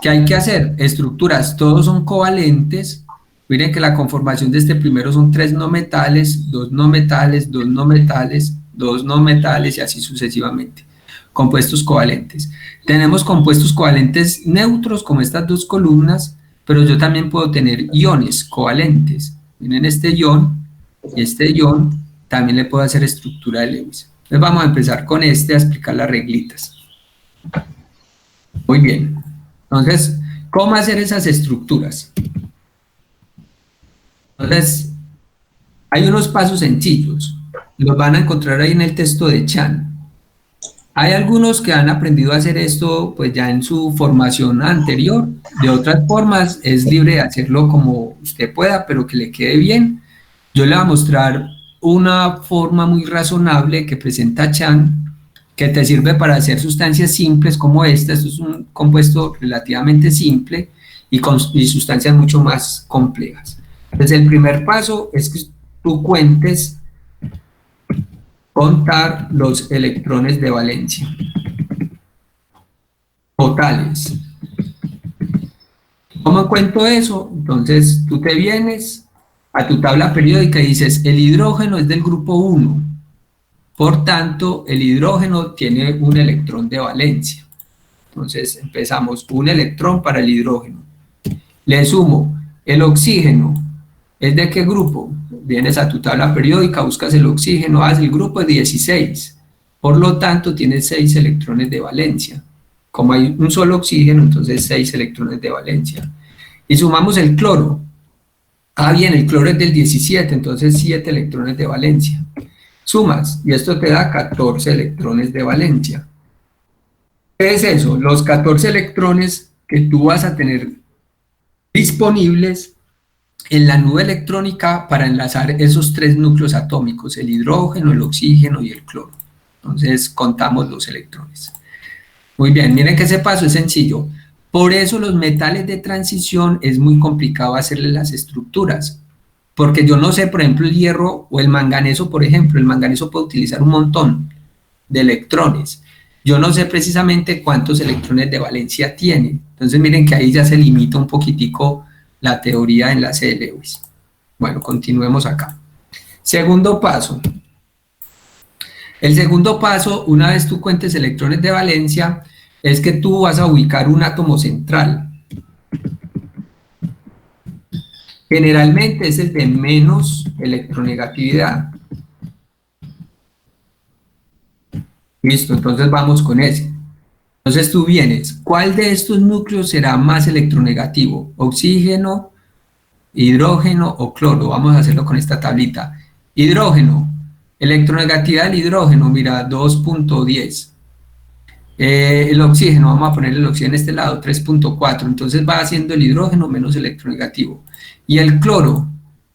¿Qué hay que hacer? Estructuras, todos son covalentes. Miren que la conformación de este primero son 3 no metales, 2 no metales, 2 no metales, 2 no metales y así sucesivamente. Compuestos covalentes. Tenemos compuestos covalentes neutros como estas 2 columnas, pero yo también puedo tener iones covalentes. Miren este ion y este ion, también le puedo hacer estructura de Lewis. Entonces vamos a empezar con a explicar las reglitas. Muy bien. Entonces, ¿cómo hacer esas estructuras? Entonces, hay unos pasos sencillos. Los van a encontrar ahí en el texto de Chan. Hay algunos que han aprendido a hacer esto pues ya en su formación anterior. De otras formas, es libre de hacerlo como usted pueda, pero que le quede bien. Yo le voy a mostrar una forma muy razonable que presenta Chan, que te sirve para hacer sustancias simples como esta. Esto es un compuesto relativamente simple y sustancias mucho más complejas. Entonces el primer paso es que tú cuentes, contar los electrones de valencia totales. ¿Cómo cuento eso? Entonces tú te vienes a tu tabla periódica y dices, el hidrógeno es del grupo 1. Por tanto, el hidrógeno tiene un electrón de valencia. Entonces empezamos, un electrón para el hidrógeno. Le sumo, el oxígeno, ¿es de qué grupo? Vienes a tu tabla periódica, buscas el oxígeno, el grupo es 16. Por lo tanto, tiene 6 electrones de valencia. Como hay un solo oxígeno, entonces 6 electrones de valencia. Y sumamos el cloro. Bien, el cloro es del 17, entonces 7 electrones de valencia. Sumas, y esto te da 14 electrones de valencia. ¿Qué es eso? Los 14 electrones que tú vas a tener disponibles en la nube electrónica para enlazar esos 3 núcleos atómicos, el hidrógeno, el oxígeno y el cloro. Entonces contamos los electrones. Muy bien, miren que ese paso es sencillo. Por eso los metales de transición es muy complicado hacerle las estructuras. Porque yo no sé, por ejemplo, el hierro o el manganeso, por ejemplo, el manganeso puede utilizar un montón de electrones. Yo no sé precisamente cuántos electrones de valencia tiene. Entonces miren que ahí ya se limita un poquitico la teoría de enlace de Lewis. Bueno, continuemos acá. Segundo paso. El segundo paso, una vez tú cuentes electrones de valencia, es que tú vas a ubicar un átomo central. Generalmente es el de menos electronegatividad. Listo, entonces vamos con ese. Entonces tú vienes, ¿cuál de estos núcleos será más electronegativo? ¿Oxígeno, hidrógeno o cloro? Vamos a hacerlo con esta tablita. Hidrógeno, electronegatividad del hidrógeno, mira, 2.10. El oxígeno, vamos a poner el oxígeno en este lado, 3.4. Entonces va haciendo el hidrógeno menos electronegativo. Y el cloro,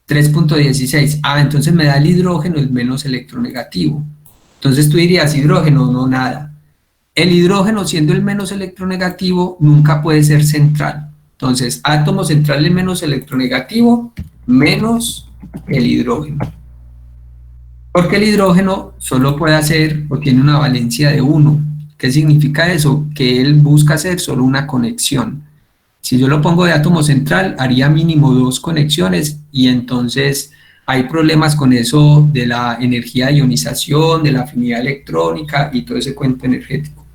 3.16. Entonces me da el hidrógeno el menos electronegativo. Entonces tú dirías, hidrógeno, no, nada. El hidrógeno, siendo el menos electronegativo, nunca puede ser central. Entonces, átomo central el menos electronegativo, menos el hidrógeno. Porque el hidrógeno solo puede hacer, o tiene una valencia de 1. ¿Qué significa eso? Que él busca hacer solo una conexión. Si yo lo pongo de átomo central, haría mínimo 2 conexiones y entonces hay problemas con eso de la energía de ionización, de la afinidad electrónica y todo ese cuento energético.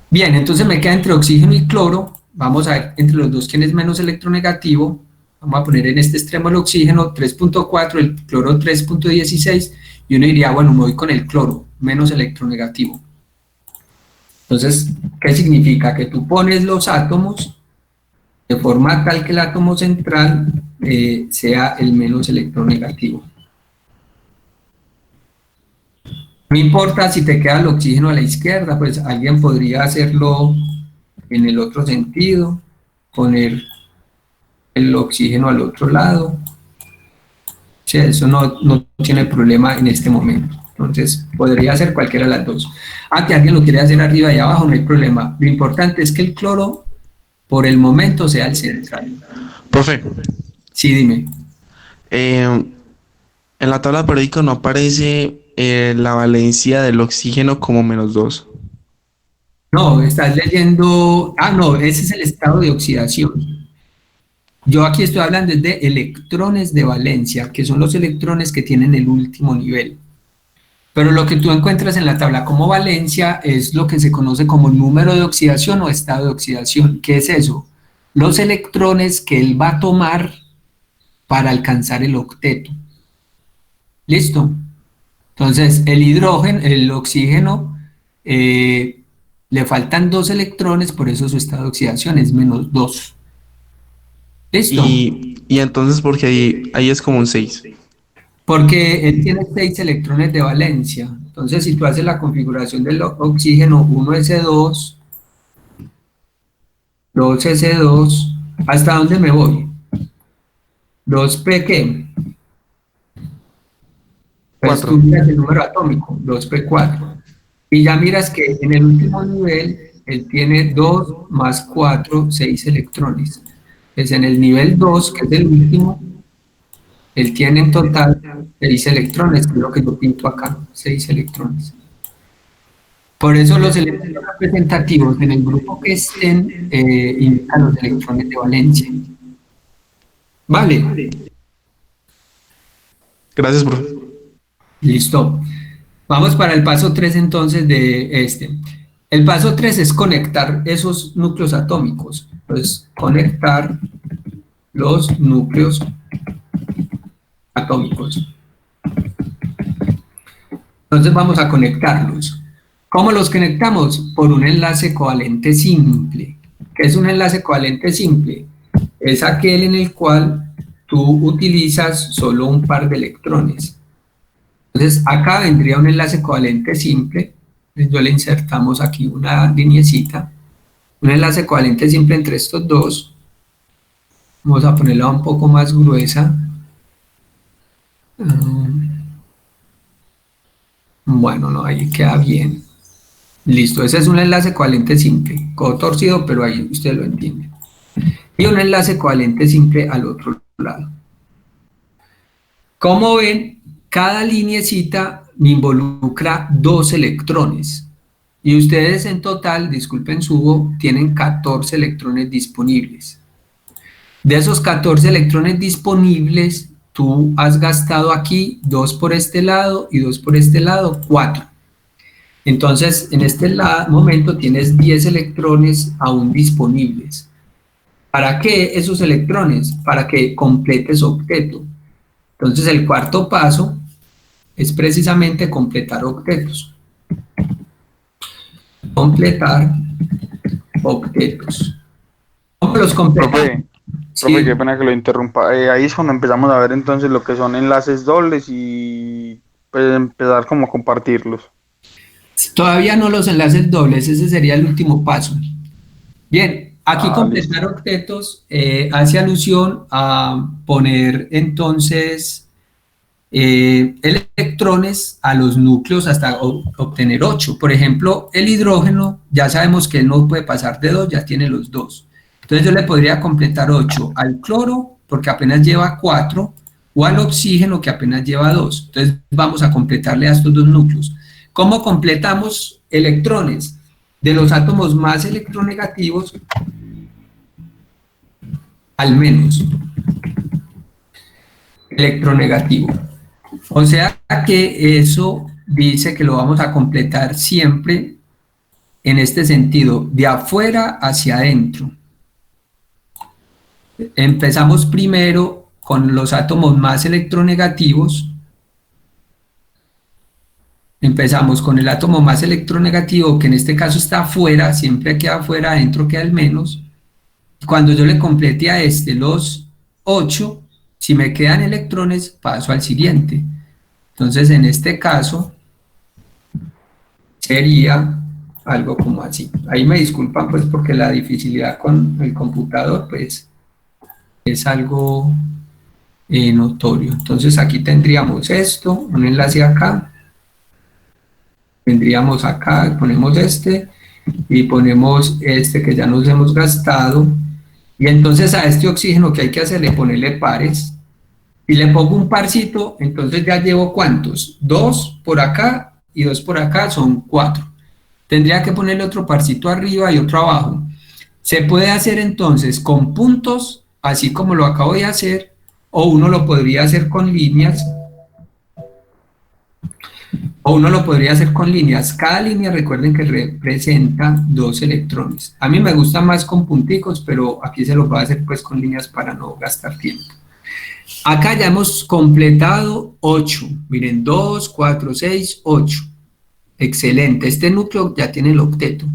Bien, entonces me queda entre oxígeno y cloro. Vamos a ver entre los dos quién es menos electronegativo. Vamos a poner en este extremo el oxígeno 3.4, el cloro 3.16 y uno diría, bueno, me voy con el cloro, menos electronegativo. Entonces, ¿qué significa? Que tú pones los átomos de forma tal que el átomo central sea el menos electronegativo. No importa si te queda el oxígeno a la izquierda, pues alguien podría hacerlo en el otro sentido, poner el oxígeno al otro lado. O sea, eso no tiene problema en este momento. Entonces, podría hacer cualquiera de las dos. Que alguien lo quiere hacer arriba y abajo, no hay problema. Lo importante es que el cloro, por el momento, sea el central. Profe. Sí, dime. En la tabla periódica no aparece la valencia del oxígeno como -2. No, estás leyendo, no, ese es el estado de oxidación. Yo aquí estoy hablando de electrones de valencia, que son los electrones que tienen el último nivel. Pero lo que tú encuentras en la tabla como valencia es lo que se conoce como número de oxidación o estado de oxidación. ¿Qué es eso? Los electrones que él va a tomar para alcanzar el octeto. ¿Listo? Entonces, el oxígeno, le faltan 2 electrones, por eso su estado de oxidación es -2. ¿Listo? Y entonces, porque ahí es como un 6. Porque él tiene 6 electrones de valencia. Entonces, si tú haces la configuración del oxígeno, 1s2, 2s2, ¿hasta dónde me voy? 2p, ¿qué? Pues tú miras el número atómico, 2p4. Y ya miras que en el último nivel, él tiene 2 más 4, 6 electrones. Pues en el nivel 2, que es el último, él tiene en total 6 electrones, que es lo que yo pinto acá, 6 electrones. Por eso los electrones representativos en el grupo que estén indican los electrones de valencia. Vale. Gracias, profe. Listo. Vamos para el paso 3 entonces de este. El paso 3 es conectar esos núcleos atómicos. Entonces, conectar los núcleos atómicos. Entonces vamos a conectarlos. ¿Cómo los conectamos? Por un enlace covalente simple. ¿Qué es un enlace covalente simple? Es aquel en el cual tú utilizas solo un par de electrones. Entonces acá vendría un enlace covalente simple. Yo le insertamos aquí una lineecita. Un enlace covalente simple entre estos dos. Vamos a ponerla un poco más gruesa. Bueno, no, ahí queda bien. Listo, ese es un enlace covalente simple, codo torcido, pero ahí usted lo entiende. Y un enlace covalente simple al otro lado. Como ven, cada lineecita me involucra 2 electrones. Y ustedes en total, disculpen subo, tienen 14 electrones disponibles. De esos 14 electrones disponibles, tú has gastado aquí 2 por este lado y 2 por este lado, 4. Entonces, en este momento tienes 10 electrones aún disponibles. ¿Para qué esos electrones? Para que completes octeto. Entonces, el cuarto paso es precisamente completar octetos. Completar octetos. ¿Cómo los completamos? Profe, qué pena que lo interrumpa. Ahí es cuando empezamos a ver entonces lo que son enlaces dobles y pues empezar como a compartirlos. Todavía no los enlaces dobles, ese sería el último paso. Bien, aquí completar octetos hace alusión a poner entonces electrones a los núcleos hasta obtener 8. Por ejemplo, el hidrógeno, ya sabemos que él no puede pasar de 2, ya tiene los 2. Entonces yo le podría completar 8 al cloro, porque apenas lleva 4, o al oxígeno, que apenas lleva 2. Entonces vamos a completarle a estos 2 núcleos. ¿Cómo completamos electrones? De los átomos más electronegativos al menos electronegativo. O sea que eso dice que lo vamos a completar siempre en este sentido, de afuera hacia adentro. Empezamos primero con los átomos más electronegativos. Empezamos con el átomo más electronegativo, que en este caso está afuera, siempre queda afuera, adentro queda el menos. Cuando yo le complete a este los 8, si me quedan electrones, paso al siguiente. Entonces, en este caso, sería algo como así. Ahí me disculpan, pues, porque la dificultad con el computador, pues, es algo notorio. Entonces, aquí tendríamos esto, un enlace acá. Vendríamos acá, ponemos este, y ponemos este que ya nos hemos gastado. Y entonces a este oxígeno que hay que hacerle, ponerle pares. Y le pongo un parcito, entonces ya llevo ¿cuántos? 2 por acá y 2 por acá, son 4. tendría que ponerle otro parcito arriba y otro abajo. Se puede hacer entonces con puntos, así como lo acabo de hacer, o uno lo podría hacer con líneas, Cada línea, recuerden que representa 2 electrones. A mí me gusta más con punticos, pero aquí se los voy a hacer pues con líneas para no gastar tiempo. Acá ya hemos completado 8. Miren, 2, 4, 6, 8. Excelente. Este núcleo ya tiene el octeto.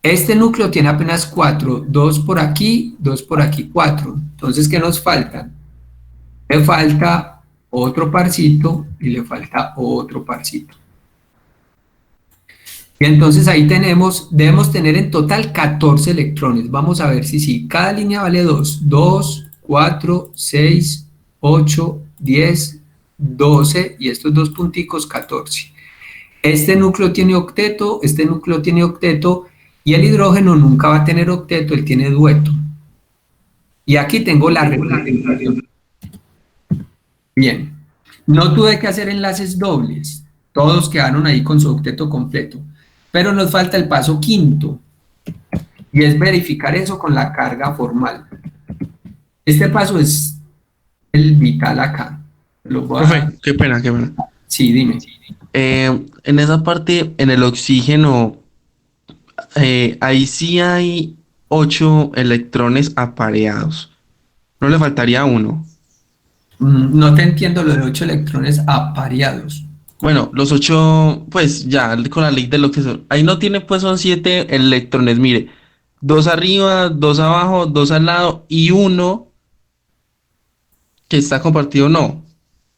Este núcleo tiene apenas 4. 2 por aquí, 4. Entonces, ¿qué nos falta? Le falta otro parcito y le falta otro parcito. Y entonces ahí debemos tener en total 14 electrones. Vamos a ver si sí. Cada línea vale 2. 2, 4, 6, 8, 10, 12 y estos dos punticos 14. Este núcleo tiene octeto, y el hidrógeno nunca va a tener octeto, él tiene dueto. Y aquí tengo la representación. Bien, no tuve que hacer enlaces dobles, todos quedaron ahí con su octeto completo, pero nos falta el paso quinto, y es verificar eso con la carga formal. Este paso es el vital acá. Profe, qué pena. Sí, dime. En esa parte, en el oxígeno, ahí sí hay 8 electrones apareados. ¿No le faltaría uno? No te entiendo lo de 8 electrones apareados. Bueno, los 8, pues ya, con la ley del oxígeno. Ahí no tiene, pues son 7 electrones, mire. 2 arriba, 2 abajo, 2 al lado y uno que está compartido, no.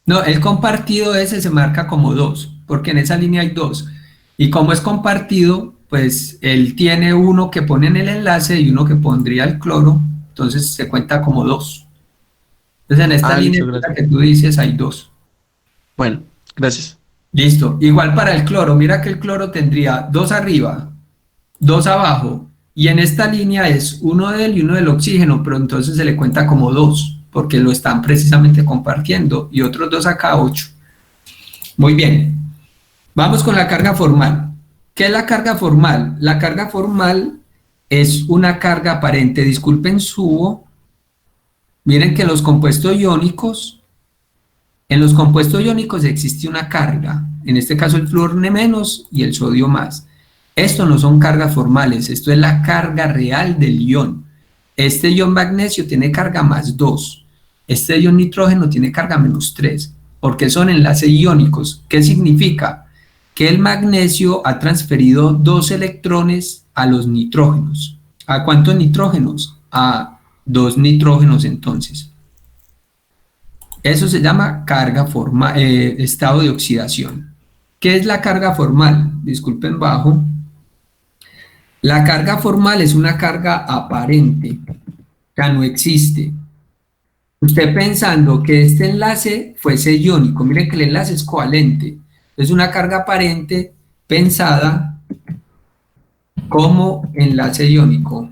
No, el compartido ese se marca como 2, porque en esa línea hay 2. Y como es compartido, pues él tiene uno que pone en el enlace y uno que pondría el cloro, entonces se cuenta como 2. Entonces en esta línea que tú dices hay 2. Bueno, gracias. Listo. Igual para el cloro, mira que el cloro tendría 2 arriba, 2 abajo, y en esta línea es uno de él y uno del oxígeno, pero entonces se le cuenta como 2, porque lo están precisamente compartiendo, y otros 2 acá, 8. Muy bien. Vamos con la carga formal. ¿Qué es la carga formal? La carga formal es una carga aparente. Disculpen subo. Miren que en los compuestos iónicos existe una carga, en este caso el flúor menos y el sodio más. Esto no son cargas formales, esto es la carga real del ion. Este ion magnesio tiene carga más 2, este ion nitrógeno tiene carga menos 3, porque son enlaces iónicos. ¿Qué significa? Que el magnesio ha transferido 2 electrones a los nitrógenos. ¿A cuántos nitrógenos? A 2 nitrógenos entonces. Eso se llama carga formal, estado de oxidación. ¿Qué es la carga formal? Disculpen bajo. La carga formal es una carga aparente, ya no existe. Usted pensando que este enlace fuese iónico, miren que el enlace es covalente, es una carga aparente pensada como enlace iónico.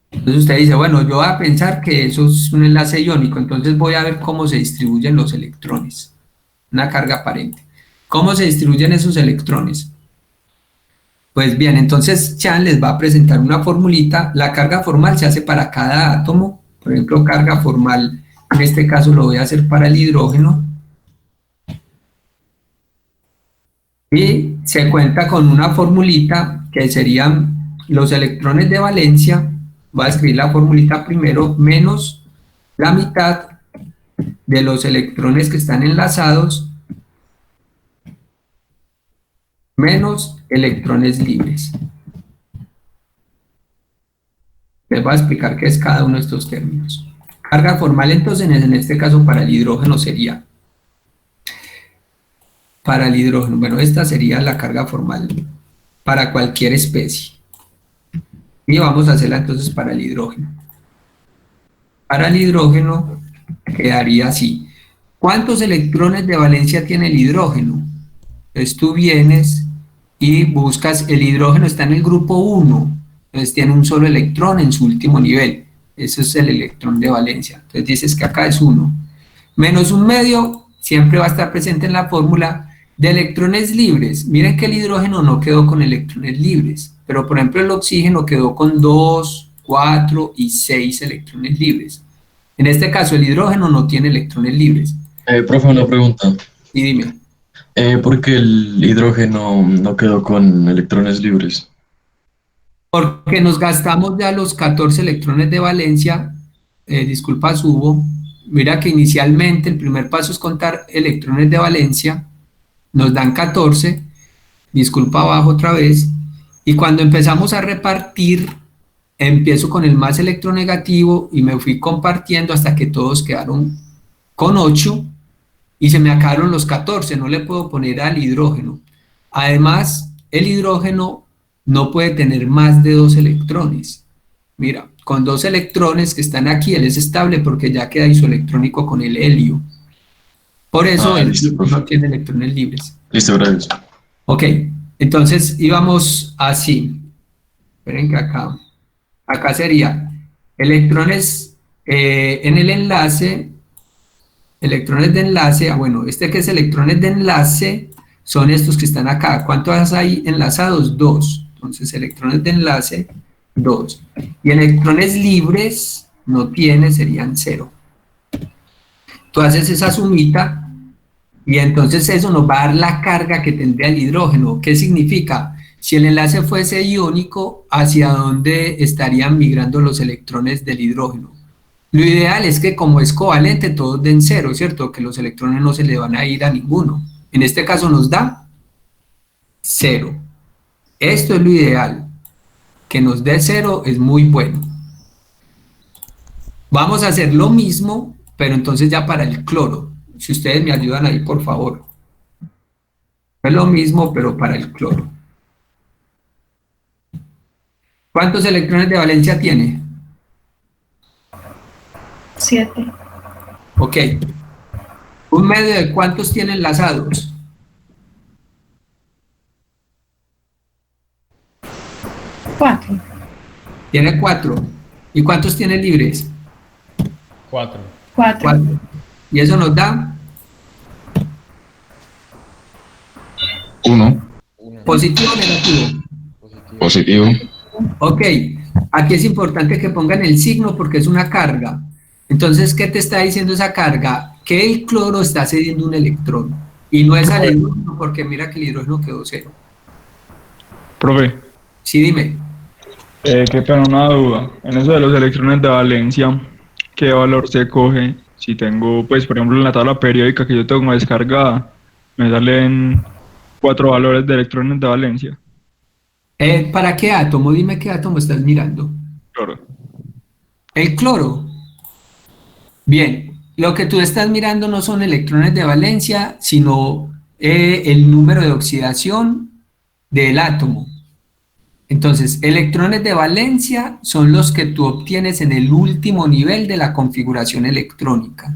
Entonces usted dice, bueno, yo voy a pensar que eso es un enlace iónico, entonces voy a ver cómo se distribuyen los electrones. Una carga aparente. ¿Cómo se distribuyen esos electrones? Pues bien, entonces Chan les va a presentar una formulita. La carga formal se hace para cada átomo. Por ejemplo, carga formal, en este caso lo voy a hacer para el hidrógeno. Y se cuenta con una formulita que serían los electrones de valencia. Voy a escribir la formulita primero, menos la mitad de los electrones que están enlazados, menos electrones libres. Les voy a explicar qué es cada uno de estos términos. Carga formal, entonces, en este caso para el hidrógeno sería, para el hidrógeno, bueno, esta sería la carga formal para cualquier especie. Y vamos a hacerla entonces para el hidrógeno. Para el hidrógeno quedaría así. ¿Cuántos electrones de valencia tiene el hidrógeno? Entonces tú vienes y buscas, el hidrógeno está en el grupo 1, entonces tiene un solo electrón en su último nivel. Ese es el electrón de valencia. Entonces dices que acá es 1. Menos un medio siempre va a estar presente en la fórmula, De electrones libres, miren que el hidrógeno no quedó con electrones libres, pero por ejemplo el oxígeno quedó con 2, 4 y 6 electrones libres. En este caso el hidrógeno no tiene electrones libres. Profe, una pregunta. Y dime. ¿Por qué el hidrógeno no quedó con electrones libres? Porque nos gastamos ya los 14 electrones de valencia, disculpa Subo, mira que inicialmente el primer paso es contar electrones de valencia, nos dan 14, disculpa abajo otra vez, y cuando empezamos a repartir, empiezo con el más electronegativo y me fui compartiendo hasta que todos quedaron con 8 y se me acabaron los 14, no le puedo poner al hidrógeno. Además, el hidrógeno no puede tener más de 2 electrones. Mira, con 2 electrones que están aquí, él es estable porque ya queda isoelectrónico con el helio. Por eso él no tiene electrones libres. Listo, gracias. Ok, entonces íbamos así. Esperen que acá sería electrones en el enlace, electrones de enlace, bueno, este que es electrones de enlace son estos que están acá. ¿Cuántos hay enlazados? 2. Entonces electrones de enlace, 2. Y electrones libres no tiene, serían 0. Tú haces esa sumita y entonces eso nos va a dar la carga que tendría el hidrógeno. ¿Qué significa? Si el enlace fuese iónico, ¿hacia dónde estarían migrando los electrones del hidrógeno? Lo ideal es que como es covalente todos den 0, ¿cierto? Que los electrones no se le van a ir a ninguno. En este caso nos da 0. Esto es lo ideal. Que nos dé 0 es muy bueno. Vamos a hacer lo mismo, pero entonces ya para el cloro. Si ustedes me ayudan ahí, por favor. Es lo mismo, pero para el cloro. ¿Cuántos electrones de valencia tiene? 7. Ok. ¿Un medio de cuántos tiene enlazados? 4. Tiene 4. ¿Y cuántos tiene libres? 4. 4. ¿Y eso nos da? 1. ¿Positivo o negativo? Positivo. Ok. Aquí es importante que pongan el signo porque es una carga. Entonces, ¿qué te está diciendo esa carga? Que el cloro está cediendo un electrón. Y no es al hidrógeno porque mira que el hidrógeno quedó 0. Profe, Sí, dime. qué pena, una duda. En eso de los electrones de valencia, ¿qué valor se coge? Si tengo, pues, por ejemplo, en la tabla periódica que yo tengo descargada, me salen 4 valores de electrones de valencia. ¿Para qué átomo? Dime qué átomo estás mirando. Claro. El cloro. Bien, lo que tú estás mirando no son electrones de valencia, sino el número de oxidación del átomo. Entonces, electrones de valencia son los que tú obtienes en el último nivel de la configuración electrónica,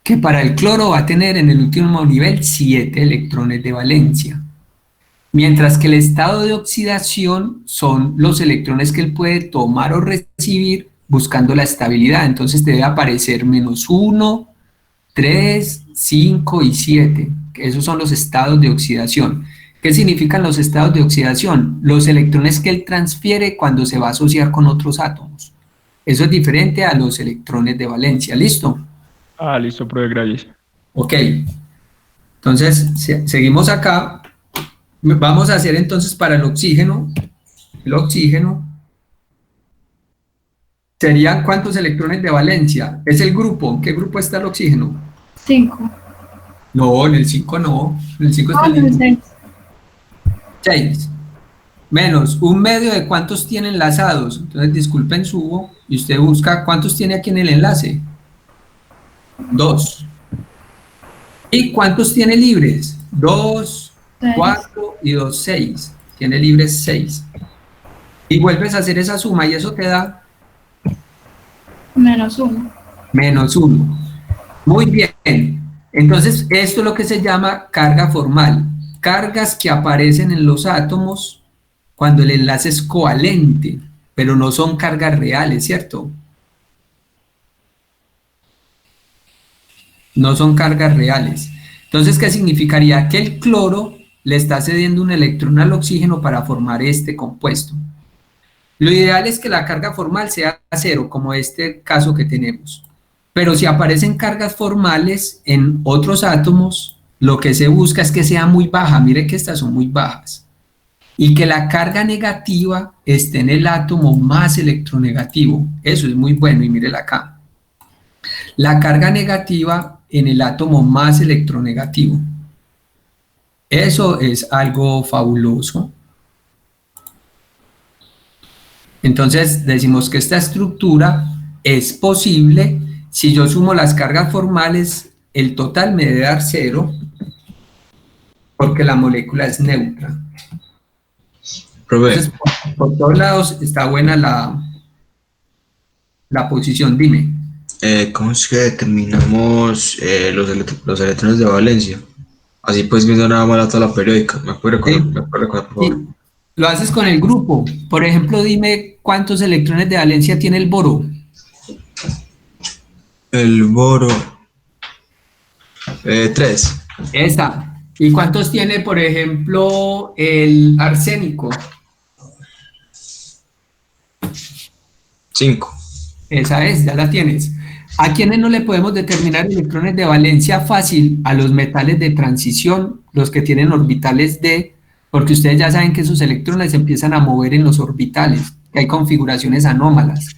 que para el cloro va a tener en el último nivel 7 electrones de valencia. Mientras que el estado de oxidación son los electrones que él puede tomar o recibir buscando la estabilidad. Entonces te debe aparecer -1, 3, 5 y 7. Esos son los estados de oxidación. ¿Qué significan los estados de oxidación? Los electrones que él transfiere cuando se va a asociar con otros átomos. Eso es diferente a los electrones de valencia. ¿Listo? Listo, profe, gracias. Ok. Entonces, seguimos acá. Vamos a hacer entonces para el oxígeno. El oxígeno serían ¿cuántos electrones de valencia? Es el grupo. ¿En qué grupo está el oxígeno? 5. No, en el 5 no. En el 5 está el 6. 6. Menos un medio de cuántos tiene enlazados. Entonces, disculpen, subo y usted busca cuántos tiene aquí en el enlace. 2. ¿Y cuántos tiene libres? 2, 4 y 2, 6. Tiene libres 6. Y vuelves a hacer esa suma y eso te da -1. -1. Muy bien. Entonces, esto es lo que se llama carga formal. Cargas que aparecen en los átomos cuando el enlace es covalente, pero no son cargas reales, ¿cierto? No son cargas reales. Entonces, ¿qué significaría? Que el cloro le está cediendo un electrón al oxígeno para formar este compuesto. Lo ideal es que la carga formal sea 0, como este caso que tenemos. Pero si aparecen cargas formales en otros átomos, lo que se busca es que sea muy baja. Mire que estas son muy bajas. Y que la carga negativa esté en el átomo más electronegativo. Eso es muy bueno, y mírela acá. La carga negativa en el átomo más electronegativo. Eso es algo fabuloso. Entonces decimos que esta estructura es posible. Si yo sumo las cargas formales, el total me debe dar 0, porque la molécula es neutra. Entonces, por todos lados está buena la posición. Dime. ¿Cómo es que determinamos los electrones de valencia? Así pues, viendo nada más la tabla periódica. ¿Me puede recordar, por favor? Sí. Lo haces con el grupo. Por ejemplo, dime cuántos electrones de valencia tiene el boro. El boro. 3. Esa. ¿Y cuántos tiene, por ejemplo, el arsénico? 5. Esa es, ya la tienes. ¿A quiénes no le podemos determinar electrones de valencia fácil? A los metales de transición, los que tienen orbitales D, porque ustedes ya saben que esos electrones se empiezan a mover en los orbitales, que hay configuraciones anómalas.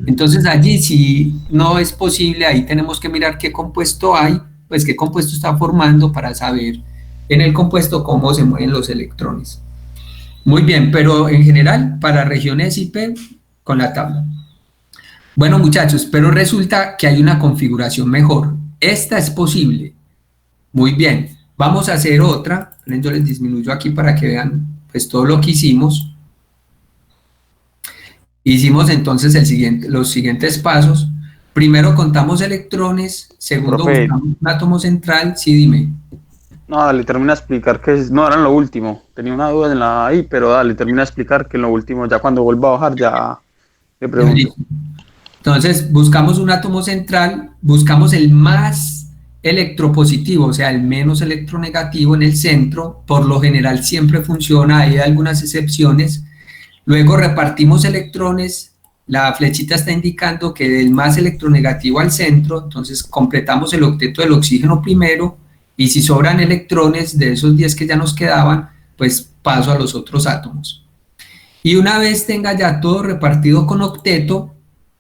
Entonces allí, si no es posible, ahí tenemos que mirar qué compuesto hay, pues qué compuesto está formando para saber en el compuesto cómo se mueven los electrones. Muy bien, pero en general, para regiones IP, con la tabla. Bueno, muchachos, pero resulta que hay una configuración mejor. Esta es posible. Muy bien, vamos a hacer otra. Yo les disminuyo aquí para que vean pues todo lo que hicimos. Hicimos entonces los siguientes pasos. Primero contamos electrones, segundo buscamos un átomo central. Sí, dime. No, dale, termina de explicar que no era en lo último. Tenía una duda en la I, pero dale, termina de explicar que en lo último, ya cuando vuelva a bajar, ya le pregunto. Entonces, buscamos un átomo central, buscamos el más electropositivo, o sea, el menos electronegativo en el centro. Por lo general siempre funciona, hay algunas excepciones. Luego repartimos electrones, la flechita está indicando que del más electronegativo al centro, entonces completamos el octeto del oxígeno primero, y si sobran electrones de esos 10 que ya nos quedaban, pues paso a los otros átomos. Y una vez tenga ya todo repartido con octeto,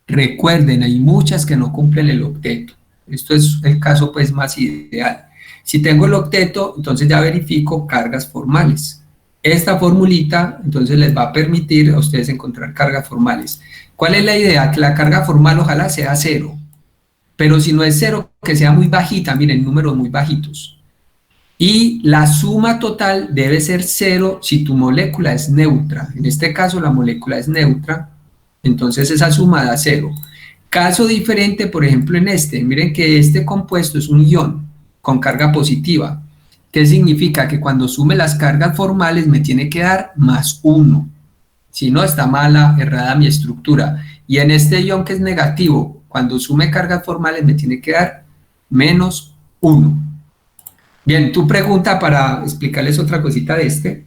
recuerden, hay muchas que no cumplen el octeto. Esto es el caso pues más ideal. Si tengo el octeto, entonces ya verifico cargas formales. Esta formulita entonces les va a permitir a ustedes encontrar cargas formales. ¿Cuál es la idea? Que la carga formal ojalá sea 0. Pero si no es 0, que sea muy bajita, miren, números muy bajitos. Y la suma total debe ser 0 si tu molécula es neutra. En este caso la molécula es neutra, entonces esa suma da 0. Caso diferente, por ejemplo, en este, miren que este compuesto es un ion con carga positiva. ¿Qué significa? Que cuando sume las cargas formales me tiene que dar más 1. Si no, está mala, errada mi estructura. Y en este ion que es negativo, cuando sume cargas formales me tiene que dar menos 1. Bien, tu pregunta para explicarles otra cosita de este.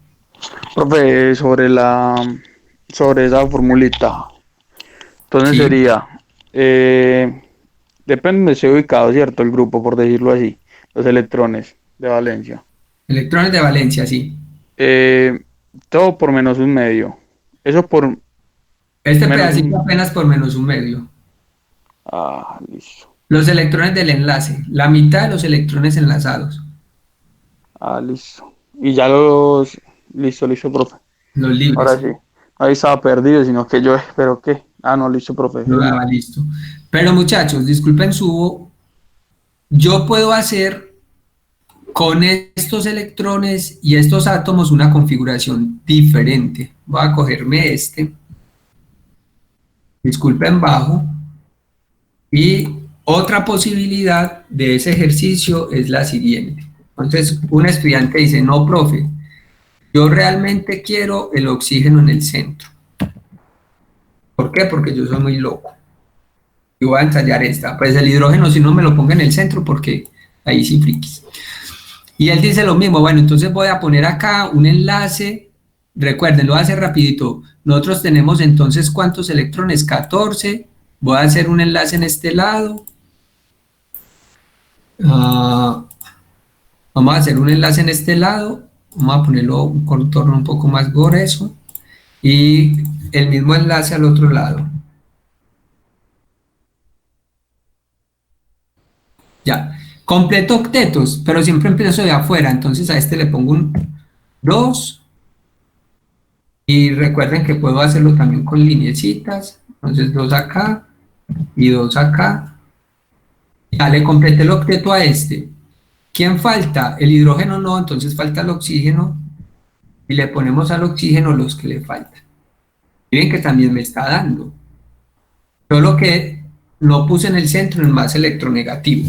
Profe, sobre esa formulita. Entonces Sí. sería, depende de ser ubicado, ¿cierto? El grupo, por decirlo así, los electrones de valencia. Electrones de valencia, sí. Todo por menos un medio. Eso por... Este pedacito apenas por menos un medio. Ah, listo. Los electrones del enlace, la mitad de los electrones enlazados. Ah, listo. Y ya los... Listo, profe. Los libres. Ahora sí. Ahí estaba perdido, sino que yo espero que... Ah, no, listo, profe. Ah, listo. Pero muchachos, disculpen yo puedo hacer con estos electrones y estos átomos una configuración diferente. Voy a cogerme este. Disculpen, bajo. Y otra posibilidad de ese ejercicio es la siguiente. Entonces, un estudiante dice, no, profe, yo realmente quiero el oxígeno en el centro. ¿Por qué? Porque yo soy muy loco. Y voy a ensayar esta. Pues el hidrógeno, si no me lo ponga en el centro, porque ahí sí frikis. Y él dice lo mismo, bueno, entonces voy a poner acá un enlace, recuerden, lo voy a hacer rapidito, nosotros tenemos entonces ¿cuántos electrones? 14, voy a hacer un enlace en este lado, vamos a hacer un enlace en este lado, vamos a ponerlo un contorno un poco más grueso, y el mismo enlace al otro lado. Ya, completo octetos, pero siempre empiezo de afuera, entonces a este le pongo un 2, y recuerden que puedo hacerlo también con lineecitas, entonces 2 acá, y 2 acá, ya le completé el octeto a este. ¿Quién falta? El hidrógeno no, entonces falta el oxígeno, y le ponemos al oxígeno los que le faltan. Miren que también me está dando, solo que no puse en el centro el más electronegativo.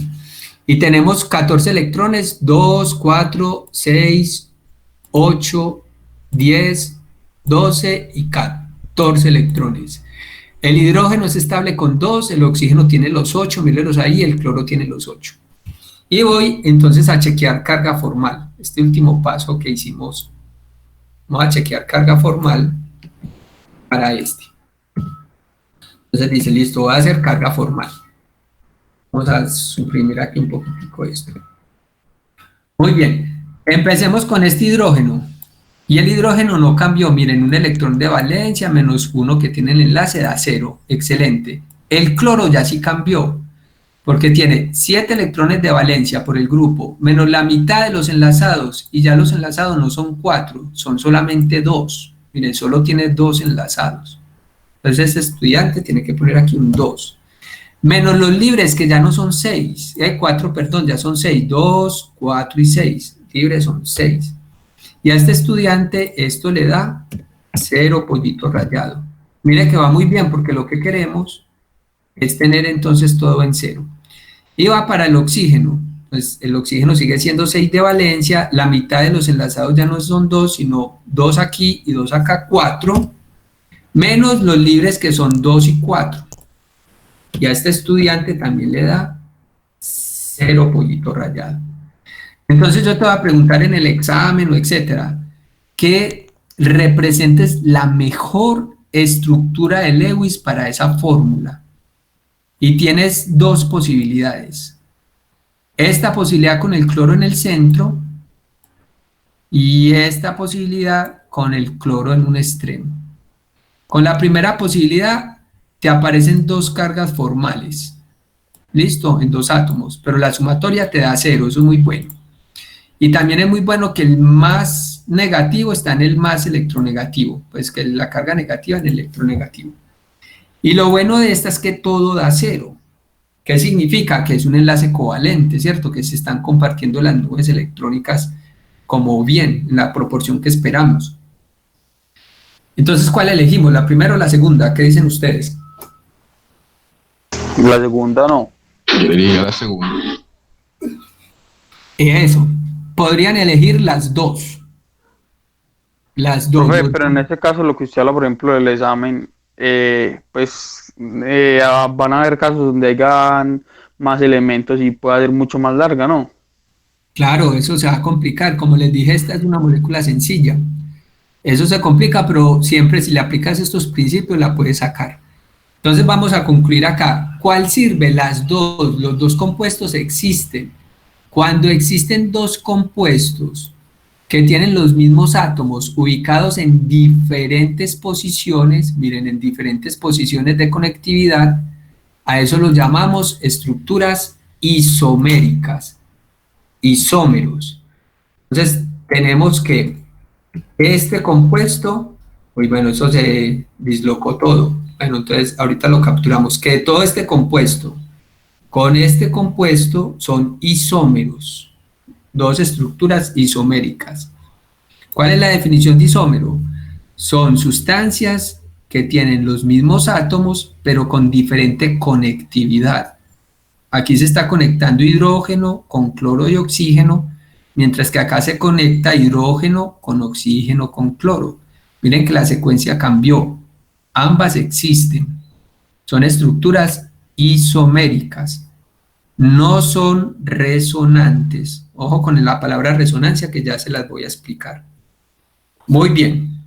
Y tenemos 14 electrones, 2, 4, 6, 8, 10, 12 y 14 electrones. El hidrógeno es estable con 2, el oxígeno tiene los 8, mírenlos ahí, el cloro tiene los 8. Y voy entonces a chequear carga formal, este último paso que hicimos. Vamos a chequear carga formal para este. Entonces dice, listo, voy a hacer carga formal. Vamos a suprimir aquí un poquitico esto. Muy bien, empecemos con este hidrógeno. Y el hidrógeno no cambió, miren, un electrón de valencia menos 1 que tiene el enlace da 0, excelente. El cloro ya sí cambió, porque tiene 7 electrones de valencia por el grupo, menos la mitad de los enlazados, y ya los enlazados no son 4, son solamente 2. Miren, solo tiene 2 enlazados. Entonces este estudiante tiene que poner aquí un 2. Menos los libres, que ya no son 6, 4, perdón, ya son 6, 2, 4 y 6, libres son 6. Y a este estudiante esto le da 0 pollito rayado. Mire que va muy bien, porque lo que queremos es tener entonces todo en 0. Y va para el oxígeno, pues el oxígeno sigue siendo 6 de valencia, la mitad de los enlazados ya no son 2, sino 2 aquí y 2 acá, 4, menos los libres que son 2 y 4. Y a este estudiante también le da 0 pollito rayado. Entonces yo te voy a preguntar en el examen o etcétera, que representes la mejor estructura de Lewis para esa fórmula. Y tienes dos posibilidades. Esta posibilidad con el cloro en el centro y esta posibilidad con el cloro en un extremo. Con la primera posibilidad te aparecen dos cargas formales, listo, en dos átomos, pero la sumatoria te da 0, eso es muy bueno. Y también es muy bueno que el más negativo está en el más electronegativo, pues que la carga negativa en el electronegativo. Y lo bueno de esta es que todo da 0. ¿Qué significa? Que es un enlace covalente, ¿cierto? Que se están compartiendo las nubes electrónicas como bien, en la proporción que esperamos. Entonces, ¿cuál elegimos? ¿La primera o la segunda? ¿Qué dicen ustedes? La segunda no. Yo diría la segunda. Eso. Podrían elegir las dos. Las dos. Profe, pero en este caso, lo que usted habla, por ejemplo, del examen, van a haber casos donde hayan más elementos y pueda ser mucho más larga, ¿no? Claro, eso se va a complicar. Como les dije, esta es una molécula sencilla. Eso se complica, pero siempre si le aplicas estos principios la puedes sacar. Entonces vamos a concluir acá. ¿Cuál sirve? Las dos. Los dos compuestos existen. Cuando existen dos compuestos que tienen los mismos átomos ubicados en diferentes posiciones, miren, en diferentes posiciones de conectividad, a eso los llamamos estructuras isoméricas, isómeros. Entonces tenemos que este compuesto, uy, bueno, eso se dislocó todo. Bueno, entonces ahorita lo capturamos, que todo este compuesto con este compuesto son isómeros, dos estructuras isoméricas. ¿Cuál es la definición de isómero? Son sustancias que tienen los mismos átomos, pero con diferente conectividad. Aquí se está conectando hidrógeno con cloro y oxígeno, mientras que acá se conecta hidrógeno con oxígeno con cloro. Miren que la secuencia cambió. Ambas existen. Son estructuras isoméricas. No son resonantes. Ojo con la palabra resonancia que ya se las voy a explicar. Muy bien.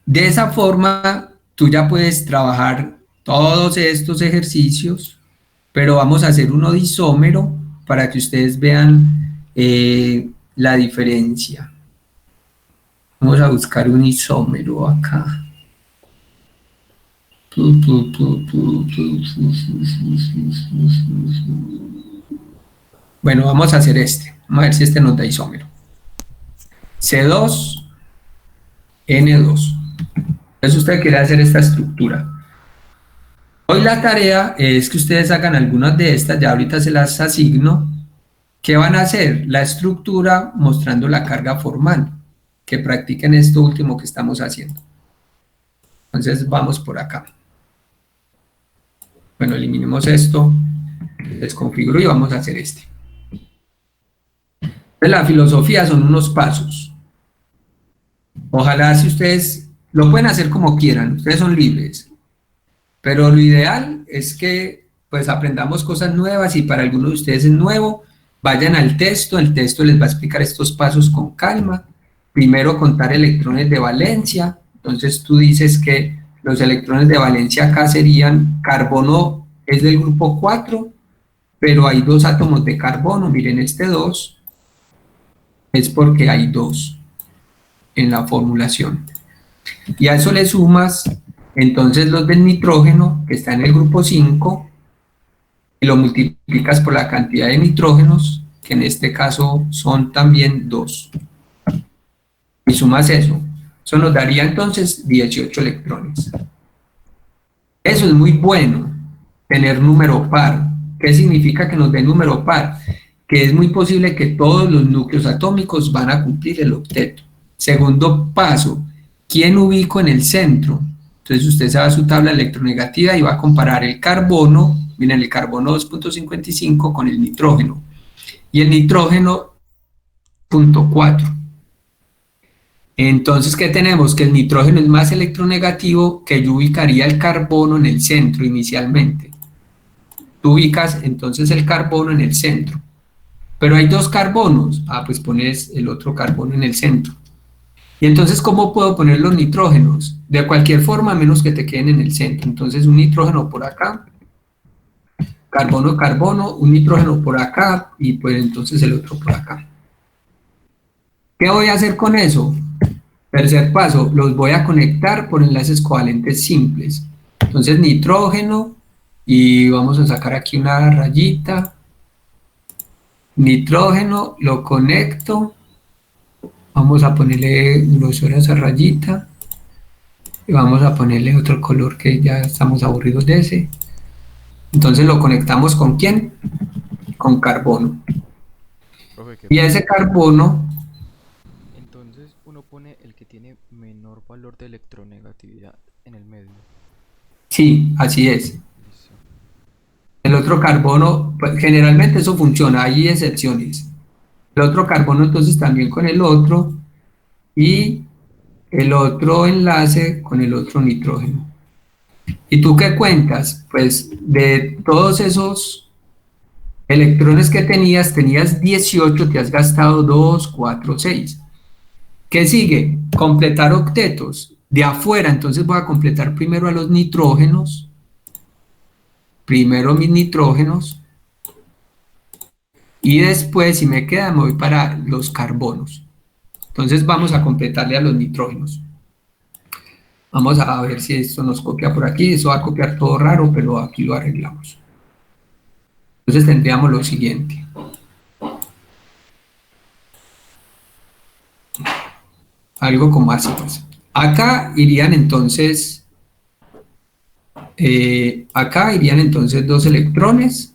De esa forma, tú ya puedes trabajar todos estos ejercicios, pero vamos a hacer uno de isómero para que ustedes vean la diferencia. Vamos a buscar un isómero acá. Bueno, vamos a hacer este. Vamos a ver si este nos da isómero. C2, N2. Entonces usted quiere hacer esta estructura. Hoy la tarea es que ustedes hagan algunas de estas, ya ahorita se las asigno. ¿Qué van a hacer? La estructura mostrando la carga formal, que practiquen esto último que estamos haciendo. Entonces vamos por acá. Bueno, eliminemos esto, desconfiguro y vamos a hacer este. Entonces, la filosofía son unos pasos. Ojalá si ustedes lo pueden hacer como quieran, ustedes son libres. Pero lo ideal es que pues aprendamos cosas nuevas y para algunos de ustedes es nuevo, vayan al texto, el texto les va a explicar estos pasos con calma. Primero contar electrones de valencia, entonces tú dices que los electrones de valencia acá serían, carbono es del grupo 4, pero hay 2 átomos de carbono, miren este 2, es porque hay 2 en la formulación. Y a eso le sumas entonces los del nitrógeno, que está en el grupo 5, y lo multiplicas por la cantidad de nitrógenos, que en este caso son también 2. Y sumas eso. Eso nos daría entonces 18 electrones. Eso es muy bueno, tener número par. ¿Qué significa que nos dé número par? Que es muy posible que todos los núcleos atómicos van a cumplir el octeto. Segundo paso, ¿quién ubico en el centro? Entonces usted se va a su tabla electronegativa y va a comparar el carbono, miren el carbono 2.55 con el nitrógeno. Y el nitrógeno 0.4. Entonces, ¿qué tenemos? Que el nitrógeno es más electronegativo, que yo ubicaría el carbono en el centro inicialmente. Tú ubicas entonces el carbono en el centro. Pero hay 2 carbonos. Pues pones el otro carbono en el centro. Y entonces, ¿cómo puedo poner los nitrógenos? De cualquier forma, a menos que te queden en el centro. Entonces, un nitrógeno por acá, carbono, carbono, un nitrógeno por acá, y pues entonces el otro por acá. ¿Qué voy a hacer con eso? Tercer paso, los voy a conectar por enlaces covalentes simples. Entonces, nitrógeno, y vamos a sacar aquí una rayita. Nitrógeno, lo conecto. Vamos a ponerle grosor a esa rayita. Y vamos a ponerle otro color que ya estamos aburridos de ese. Entonces lo conectamos ¿con quién? Con carbono. Profe, Y ese carbono... Entonces uno pone el que tiene menor valor de electronegatividad en el medio. Sí, así es. Listo. El otro carbono, pues generalmente eso funciona, hay excepciones. El otro carbono entonces también con el otro y el otro enlace con el otro nitrógeno. ¿Y tú qué cuentas? Pues de todos esos electrones que tenías 18, te has gastado 2, 4, 6. ¿Qué sigue? Completar octetos. De afuera, entonces voy a completar primero a los nitrógenos. Primero mis nitrógenos. Y después, si me queda, me voy para los carbonos. Entonces vamos a completarle a los nitrógenos. Vamos a ver si esto nos copia por aquí. Eso va a copiar todo raro, pero aquí lo arreglamos. Entonces tendríamos lo siguiente. Algo como así, pues. Acá irían entonces... acá irían entonces 2 electrones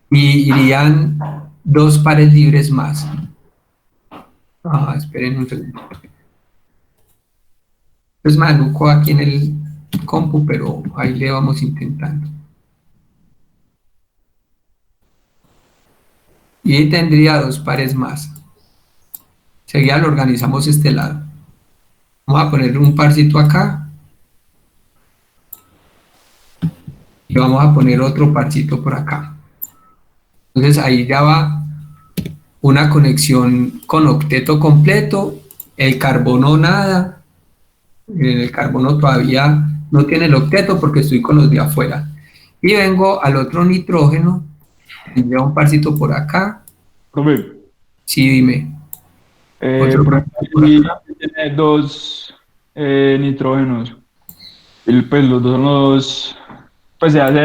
y irían 2 pares libres más. Esperen un segundo. Es maluco aquí en el compu, pero ahí le vamos intentando. Y tendría 2 pares más. Seguida lo organizamos este lado. Vamos a poner un parcito acá. Y vamos a poner otro parcito por acá. Entonces ahí ya va una conexión con octeto completo, el carbono nada, el carbono todavía no tiene el octeto porque estoy con los de afuera. Y vengo al otro nitrógeno, tendría un parcito por acá. Profe, Sí, dime. Otro por parcito por ejemplo, acá. aquí tiene dos nitrógenos. Y pues los dos son los, pues se hace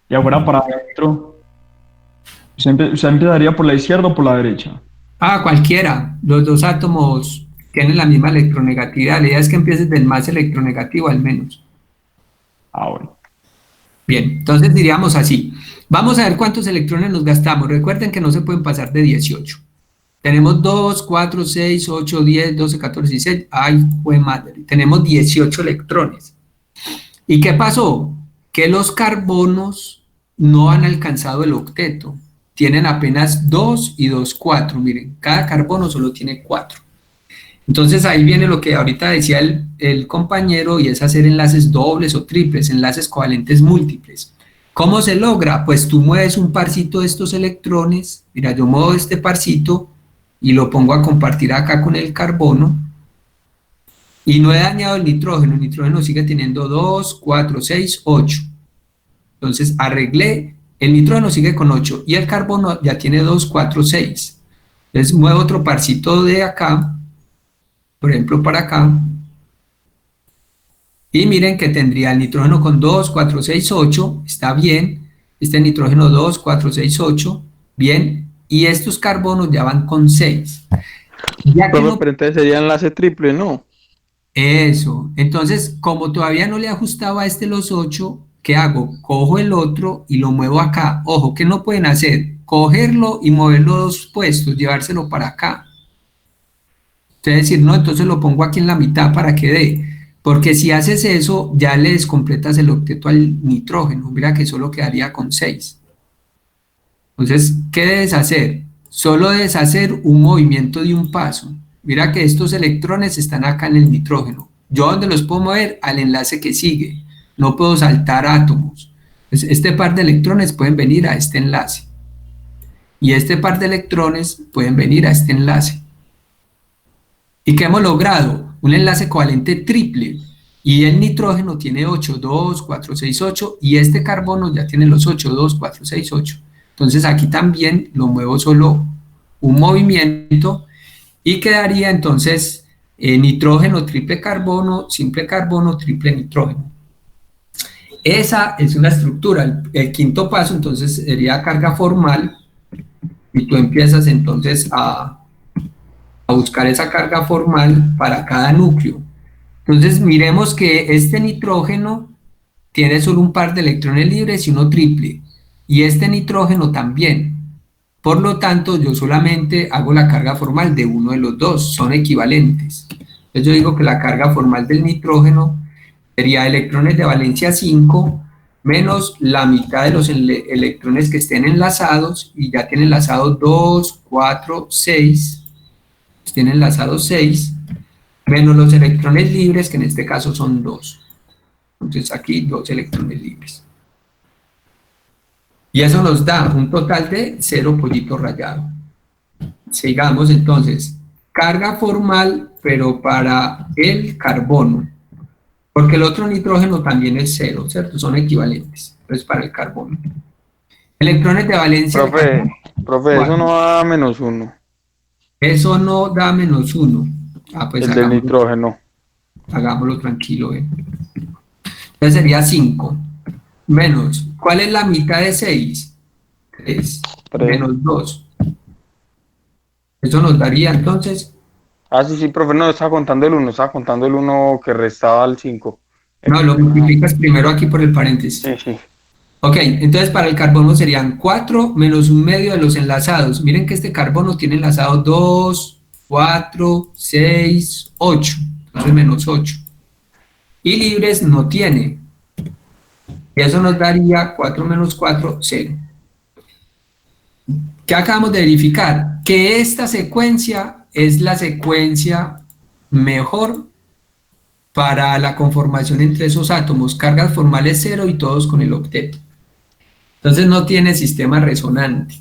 de afuera para adentro. ¿Usted empezaría por la izquierda o por la derecha? Ah, cualquiera. Los dos átomos tienen la misma electronegatividad. La idea es que empieces del más electronegativo al menos. Ah, bueno. Bien, entonces diríamos así. Vamos a ver cuántos electrones nos gastamos. Recuerden que no se pueden pasar de 18. Tenemos 2, 4, 6, 8, 10, 12, 14, 16. ¡Ay, jue madre! Tenemos 18 electrones. ¿Y qué pasó? Que los carbonos no han alcanzado el octeto. Tienen apenas 2 y 2, 4. Miren, cada carbono solo tiene 4. Entonces ahí viene lo que ahorita decía el compañero, y es hacer enlaces dobles o triples, enlaces covalentes múltiples. ¿Cómo se logra? Pues tú mueves un parcito de estos electrones. Mira, yo muevo este parcito y lo pongo a compartir acá con el carbono, y no he dañado el nitrógeno sigue teniendo 2, 4, 6, 8. Entonces arreglé, el nitrógeno sigue con 8 y el carbono ya tiene 2, 4, 6. Entonces muevo otro parcito de acá, por ejemplo para acá, y miren que tendría el nitrógeno con 2, 4, 6, 8, está bien, este nitrógeno 2, 4, 6, 8, bien, y estos carbonos ya van con 6. Ya que no, Pero entonces sería enlace triple, ¿no? eso, entonces como todavía no le he ajustado a este los 8, ¿qué hago? Cojo el otro y lo muevo acá. Ojo, ¿qué no pueden hacer? Cogerlo y moverlo 2 puestos, llevárselo para acá. Entonces decir, no, entonces lo pongo aquí en la mitad para que dé. Porque si haces eso, ya le descompletas el octeto al nitrógeno. Mira que solo quedaría con 6. Entonces, ¿qué debes hacer? Solo debes hacer un movimiento de un paso. Mira que estos electrones están acá en el nitrógeno. ¿Yo dónde los puedo mover? Al enlace que sigue. No puedo saltar átomos. Entonces, este par de electrones pueden venir a este enlace. Y este par de electrones pueden venir a este enlace. ¿Y qué hemos logrado? Un enlace covalente triple. Y el nitrógeno tiene 8, 2, 4, 6, 8. Y este carbono ya tiene los 8, 2, 4, 6, 8. Entonces aquí también lo muevo solo un movimiento y quedaría entonces nitrógeno, triple carbono, simple carbono, triple nitrógeno. Esa es una estructura. El quinto paso entonces sería carga formal, y tú empiezas entonces a buscar esa carga formal para cada núcleo. Entonces miremos que este nitrógeno tiene solo un par de electrones libres y uno triple, y este nitrógeno también. Por lo tanto, yo solamente hago la carga formal de uno de los dos, son equivalentes. Entonces yo digo que la carga formal del nitrógeno sería electrones de valencia 5 menos la mitad de los electrones que estén enlazados, y ya tienen enlazados 2, 4, 6, tienen enlazados 6, menos los electrones libres, que en este caso son 2. Entonces aquí 2 electrones libres. Y eso nos da un total de 0 pollito rallado. Sigamos entonces. Carga formal, pero para el carbono. Porque el otro nitrógeno también es 0, ¿cierto? Son equivalentes. Entonces para el carbono. Electrones de valencia. Profe, eso no da -1. Eso no da -1. Ah, pues el del nitrógeno. Hagámoslo tranquilo, Entonces sería 5. Menos, ¿cuál es la mitad de 6? 3. Menos 2. Eso nos daría entonces... Ah, sí, profe, no, estaba contando el 1 que restaba al 5. No, lo multiplicas primero aquí por el paréntesis. Sí. Ok, entonces para el carbono serían 4 menos un medio de los enlazados. Miren que este carbono tiene enlazados 2, 4, 6, 8. Entonces menos 8. Y libres no tiene. Y eso nos daría 4 menos 4, 0. ¿Qué acabamos de verificar? Que esta secuencia es la secuencia mejor para la conformación entre esos átomos. Cargas formales 0 y todos con el octeto. Entonces no tiene sistema resonante.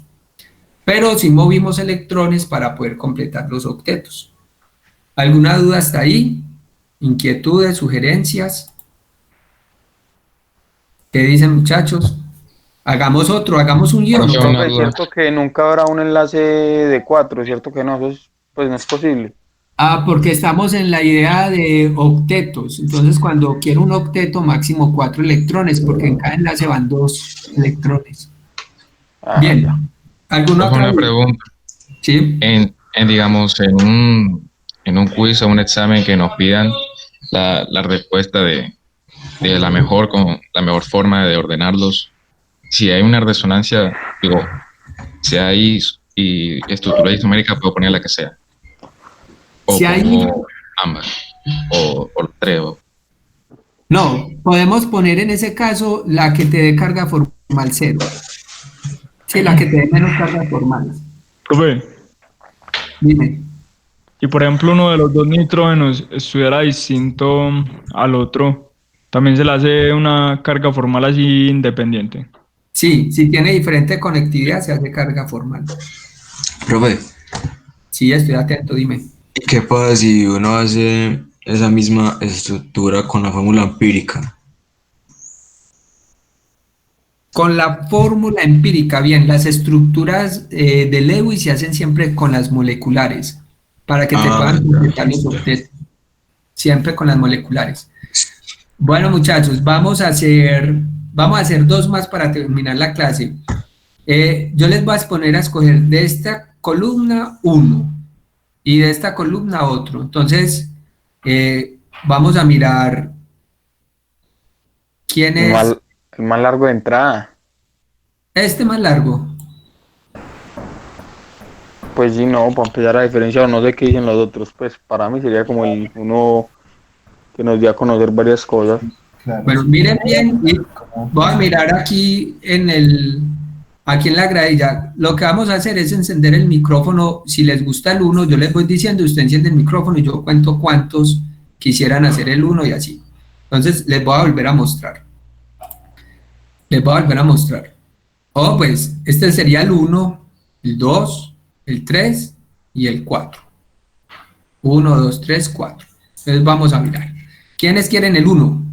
pero sí movimos electrones para poder completar los octetos. ¿Alguna duda hasta ahí? ¿Inquietudes, sugerencias? ¿Qué dicen, muchachos? Hagamos otro, hagamos un guión. Profe, es cierto que nunca habrá un enlace de 4, ¿cierto que no? Eso es, pues no es posible. Porque estamos en la idea de octetos. Entonces, cuando quiero un octeto, máximo 4 electrones, porque en cada enlace van 2 electrones. Bien. ¿Alguna otra Una pregunta? Sí. Digamos, en un quiz o un examen que nos pidan la respuesta de la mejor forma de ordenarlos, si hay una resonancia, digo, si hay estructura isomérica, puedo poner la que sea. O si hay ambas, o tres. No, podemos poner en ese caso la que te dé carga formal 0. Sí, la que te dé menos carga formal. Profe, Dime. y por ejemplo uno de los dos nitrógenos estuviera distinto al otro, ¿también se le hace una carga formal así independiente? Sí, si tiene diferente conectividad se hace carga formal. Profe, Sí, estoy atento, dime. ¿y qué pasa si uno hace esa misma estructura con la fórmula empírica? Con la fórmula empírica, bien, las estructuras de Lewis se hacen siempre con las moleculares, para que te puedan completar los octetos. Siempre con las moleculares. Bueno, muchachos, vamos a hacer 2 más para terminar la clase. Yo les voy a poner a escoger de esta columna 1 y de esta columna otro. Entonces, vamos a mirar quién es... El más largo de entrada. Este más largo. Pues sí, no, para empezar a diferenciar, no sé qué dicen los otros, pues para mí sería como el uno que nos dio a conocer varias cosas. Bueno, miren bien, y voy a mirar aquí en la gradilla. Lo que vamos a hacer es encender el micrófono. Si les gusta el 1, yo les voy diciendo, usted enciende el micrófono y yo cuento cuántos quisieran hacer el 1 y así. Entonces les voy a volver a mostrar. Pues este sería el 1, el 2, el 3 y el 4. 1, 2, 3, 4. Entonces vamos a mirar. ¿Quiénes quieren el 1?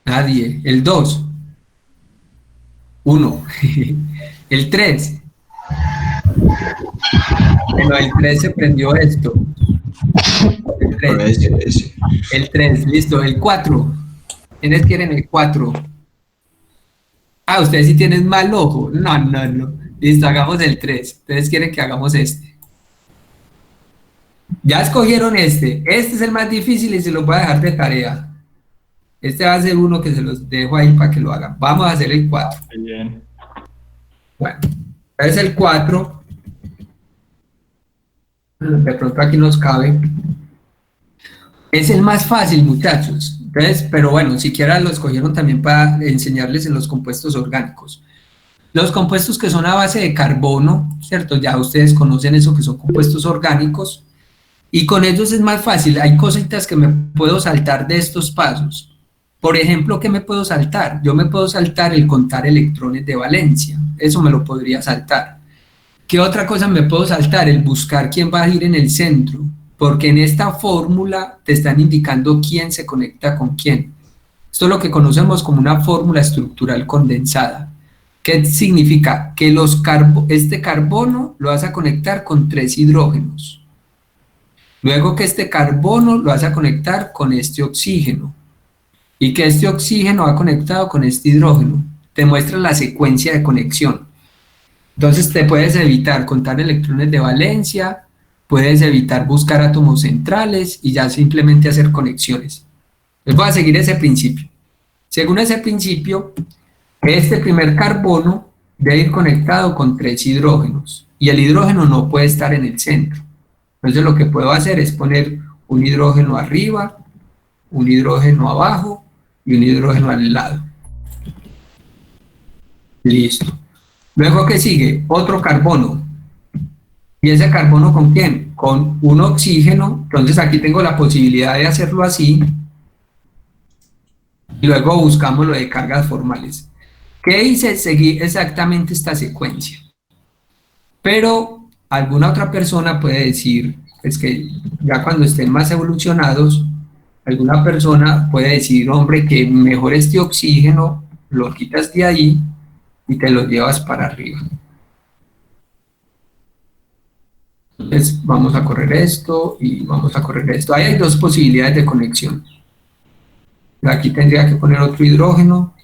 Nadie. El 2. 1. El 3. Bueno, el 3 se prendió esto. El 3, listo. El 4. ¿Quiénes quieren el 4? Ustedes sí tienen mal ojo. No. Listo, hagamos el 3. Ustedes quieren que hagamos este. Ya escogieron este. Este es el más difícil y se los voy a dejar de tarea. Este va a ser uno que se los dejo ahí para que lo hagan. Vamos a hacer el 4. Bien. Bueno, es el 4. De pronto aquí nos cabe. Es el más fácil, muchachos. Entonces, pero bueno, siquiera lo escogieron también para enseñarles en los compuestos orgánicos. Los compuestos que son a base de carbono, ¿cierto? Ya ustedes conocen eso, que son compuestos orgánicos. Y con ellos es más fácil. Hay cositas que me puedo saltar de estos pasos. Por ejemplo, ¿qué me puedo saltar? Yo me puedo saltar el contar electrones de valencia. Eso me lo podría saltar. ¿Qué otra cosa me puedo saltar? El buscar quién va a ir en el centro. Porque en esta fórmula te están indicando quién se conecta con quién. Esto es lo que conocemos como una fórmula estructural condensada. ¿Qué significa? Que este carbono lo vas a conectar con 3 hidrógenos. Luego que este carbono lo vas a conectar con este oxígeno. Y que este oxígeno va conectado con este hidrógeno. Te muestra la secuencia de conexión. Entonces te puedes evitar contar electrones de valencia, puedes evitar buscar átomos centrales y ya simplemente hacer conexiones. Les voy a seguir ese principio. Según ese principio, este primer carbono debe ir conectado con 3 hidrógenos y el hidrógeno no puede estar en el centro. Entonces lo que puedo hacer es poner un hidrógeno arriba, un hidrógeno abajo y un hidrógeno al lado. Listo. Luego, ¿qué sigue? Otro carbono. ¿Y ese carbono con quién? Con un oxígeno. Entonces aquí tengo la posibilidad de hacerlo así. Y luego buscamos lo de cargas formales. ¿Qué hice? Seguí exactamente esta secuencia. Pero alguna otra persona puede decir, es que ya cuando estén más evolucionados, alguna persona puede decir, hombre, que mejor este oxígeno lo quitas de ahí y te lo llevas para arriba. Entonces vamos a correr esto y vamos a correr esto. Ahí hay dos posibilidades de conexión. Aquí tendría que poner otro hidrógeno.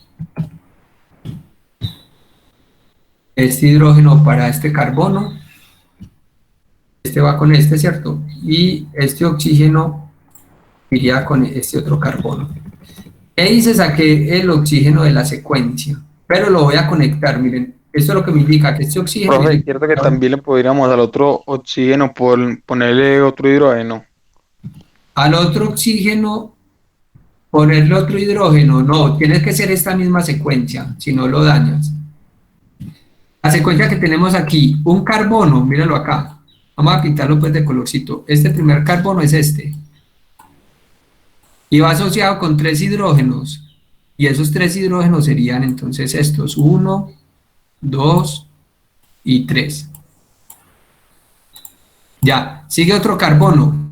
Este hidrógeno para este carbono. Este va con este, ¿cierto? Y este oxígeno iría con este otro carbono. ¿Qué dice? Saqué el oxígeno de la secuencia, pero lo voy a conectar, miren. Esto es lo que me indica que este oxígeno... Profe, es cierto que también le podríamos al otro oxígeno ponerle otro hidrógeno. Al otro oxígeno ponerle otro hidrógeno, no, tiene que ser esta misma secuencia, si no lo dañas. La secuencia que tenemos aquí, un carbono, mírenlo acá, vamos a pintarlo pues de colorcito, este primer carbono es este, y va asociado con 3 hidrógenos, y esos 3 hidrógenos serían entonces estos, 1, 2 y 3. Ya, sigue otro carbono,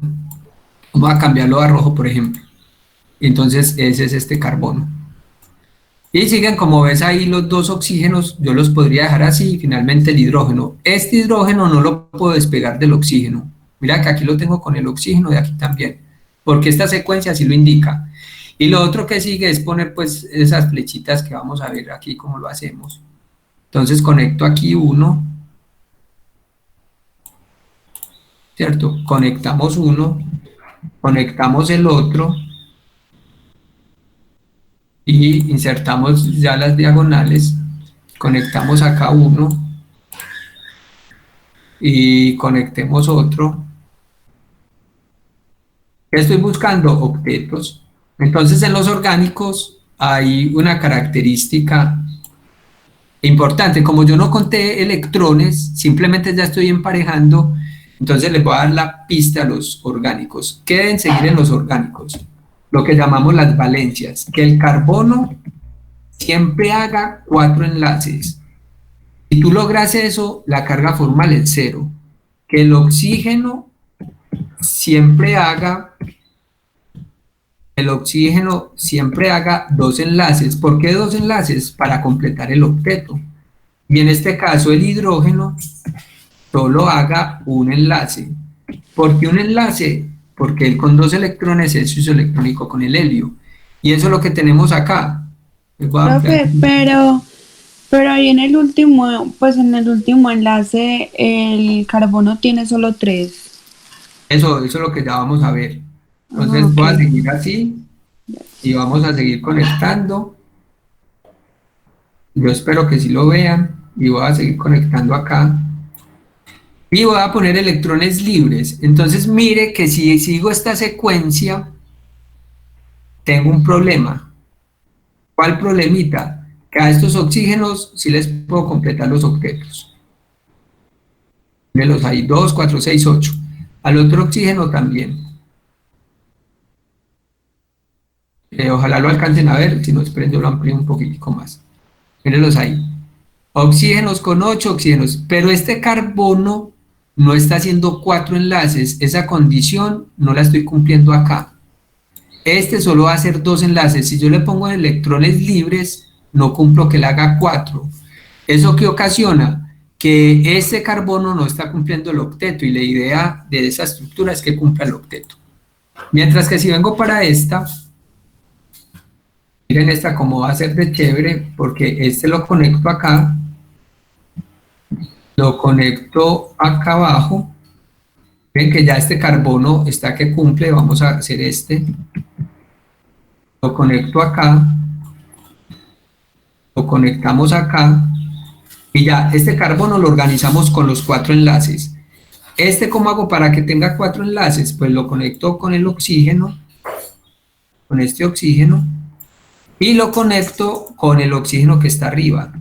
vamos a cambiarlo a rojo por ejemplo. Entonces ese es este carbono. Y siguen, como ves ahí, los dos oxígenos, yo los podría dejar así, y finalmente el hidrógeno. Este hidrógeno no lo puedo despegar del oxígeno. Mira que aquí lo tengo con el oxígeno y aquí también, porque esta secuencia así lo indica. Y lo otro que sigue es poner pues esas flechitas que vamos a ver aquí cómo lo hacemos. Entonces conecto aquí uno, ¿cierto? Conectamos uno, conectamos el otro, y insertamos ya las diagonales, conectamos acá uno y conectemos otro. ¿Qué estoy buscando? Octetos. Entonces en los orgánicos hay una característica importante, como yo no conté electrones, simplemente ya estoy emparejando, entonces les voy a dar la pista a los orgánicos. ¿Qué deben seguir en los orgánicos? Lo que llamamos las valencias, que el carbono siempre haga 4 enlaces. Si tú logras eso, la carga formal es 0. Que el oxígeno siempre haga 2 enlaces. ¿Por qué 2 enlaces? Para completar el octeto. Y en este caso el hidrógeno solo haga un enlace. ¿Por qué un enlace? Porque él con 2 electrones es isoelectrónico con el helio. Y eso es lo que tenemos acá. Profe, pero ahí en el último, pues en el último enlace el carbono tiene solo 3. Eso es lo que ya vamos a ver. Entonces Okay. voy a seguir así y vamos a seguir conectando. Yo espero que sí lo vean y voy a seguir conectando acá. Y voy a poner electrones libres. Entonces mire que si sigo esta secuencia, tengo un problema. ¿Cuál problemita? Que a estos oxígenos sí les puedo completar los octetos. Mírenlos ahí, 2, 4, 6, 8. Al otro oxígeno también. Ojalá lo alcancen a ver, si no esperen yo lo amplío un poquitico más. Mírenlos ahí. Oxígenos con 8 oxígenos, pero este carbono no está haciendo 4 enlaces, esa condición no la estoy cumpliendo acá. Este solo va a hacer 2 enlaces, si yo le pongo electrones libres, no cumplo que le haga 4. ¿Eso qué ocasiona? Que este carbono no está cumpliendo el octeto, y la idea de esa estructura es que cumpla el octeto. Mientras que si vengo para esta, miren esta como va a ser de chévere, porque este lo conecto acá, lo conecto acá abajo. Ven que ya este carbono está que cumple, vamos a hacer este. Lo conecto acá, lo conectamos acá, y ya este carbono lo organizamos con los 4 enlaces. ¿Cómo hago para que tenga 4 enlaces? Pues lo conecto con el oxígeno, con este oxígeno, y lo conecto con el oxígeno que está arriba.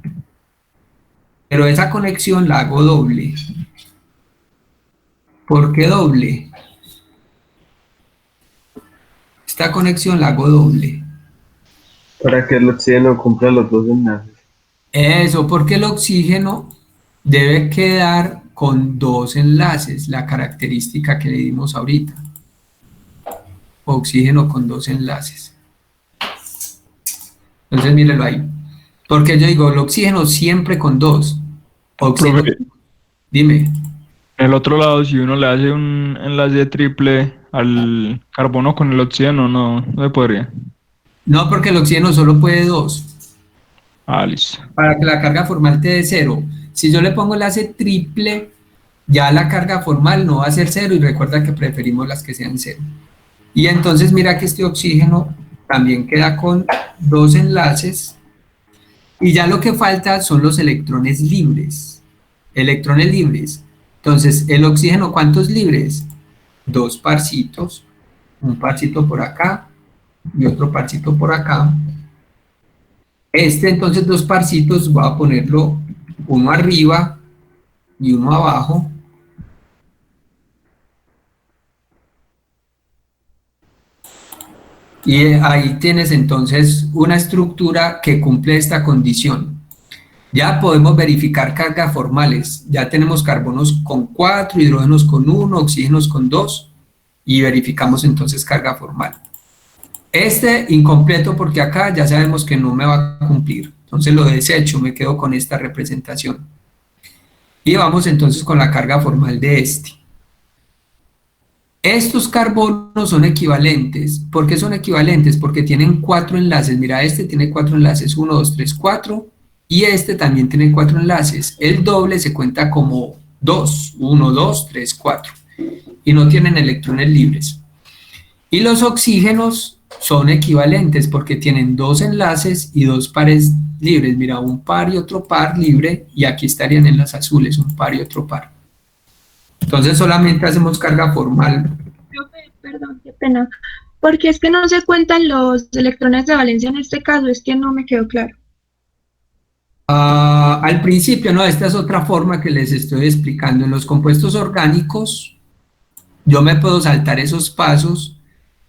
Pero esa conexión la hago doble. ¿Por qué doble? Esta conexión la hago doble. Para que el oxígeno cumpla los 2 enlaces. Eso, porque el oxígeno debe quedar con dos enlaces, la característica que le dimos ahorita. Oxígeno con dos enlaces. Entonces mírelo ahí. Porque yo digo, el oxígeno siempre con dos. Oxígeno. Profe, Dime. en el otro lado, si uno le hace un enlace triple al carbono con el oxígeno, no se podría. No, porque el oxígeno solo puede dos. Ah, listo. Para que la carga formal te dé cero. Si yo le pongo enlace triple, ya la carga formal no va a ser cero, y recuerda que preferimos las que sean cero. Y entonces mira que este oxígeno también queda con dos enlaces, y ya lo que falta son los electrones libres. Electrones libres. Entonces, el oxígeno, ¿cuántos libres? Dos parcitos, un parcito por acá y otro parcito por acá. Entonces, dos parcitos, voy a ponerlo uno arriba y uno abajo. Y ahí tienes entonces una estructura que cumple esta condición. Ya podemos verificar cargas formales. Ya tenemos carbonos con 4, hidrógenos con 1, oxígenos con 2, y verificamos entonces carga formal. Este incompleto porque acá ya sabemos que no me va a cumplir. Entonces lo desecho, me quedo con esta representación. Y vamos entonces con la carga formal de este. Estos carbonos son equivalentes. ¿Por qué son equivalentes? Porque tienen 4 enlaces. Mira, este tiene 4 enlaces, 1, 2, 3, 4, y este también tiene 4 enlaces. El doble se cuenta como 2, 1, 2, 3, 4, y no tienen electrones libres. Y los oxígenos son equivalentes porque tienen 2 enlaces y 2 pares libres. Mira, un par y otro par libre, y aquí estarían en las azules, un par y otro par. Entonces solamente hacemos carga formal. Profe, perdón, qué pena. Porque es que no se cuentan los electrones de valencia en este caso, es que no me quedó claro. Al principio, no, esta es otra forma que les estoy explicando. En los compuestos orgánicos, yo me puedo saltar esos pasos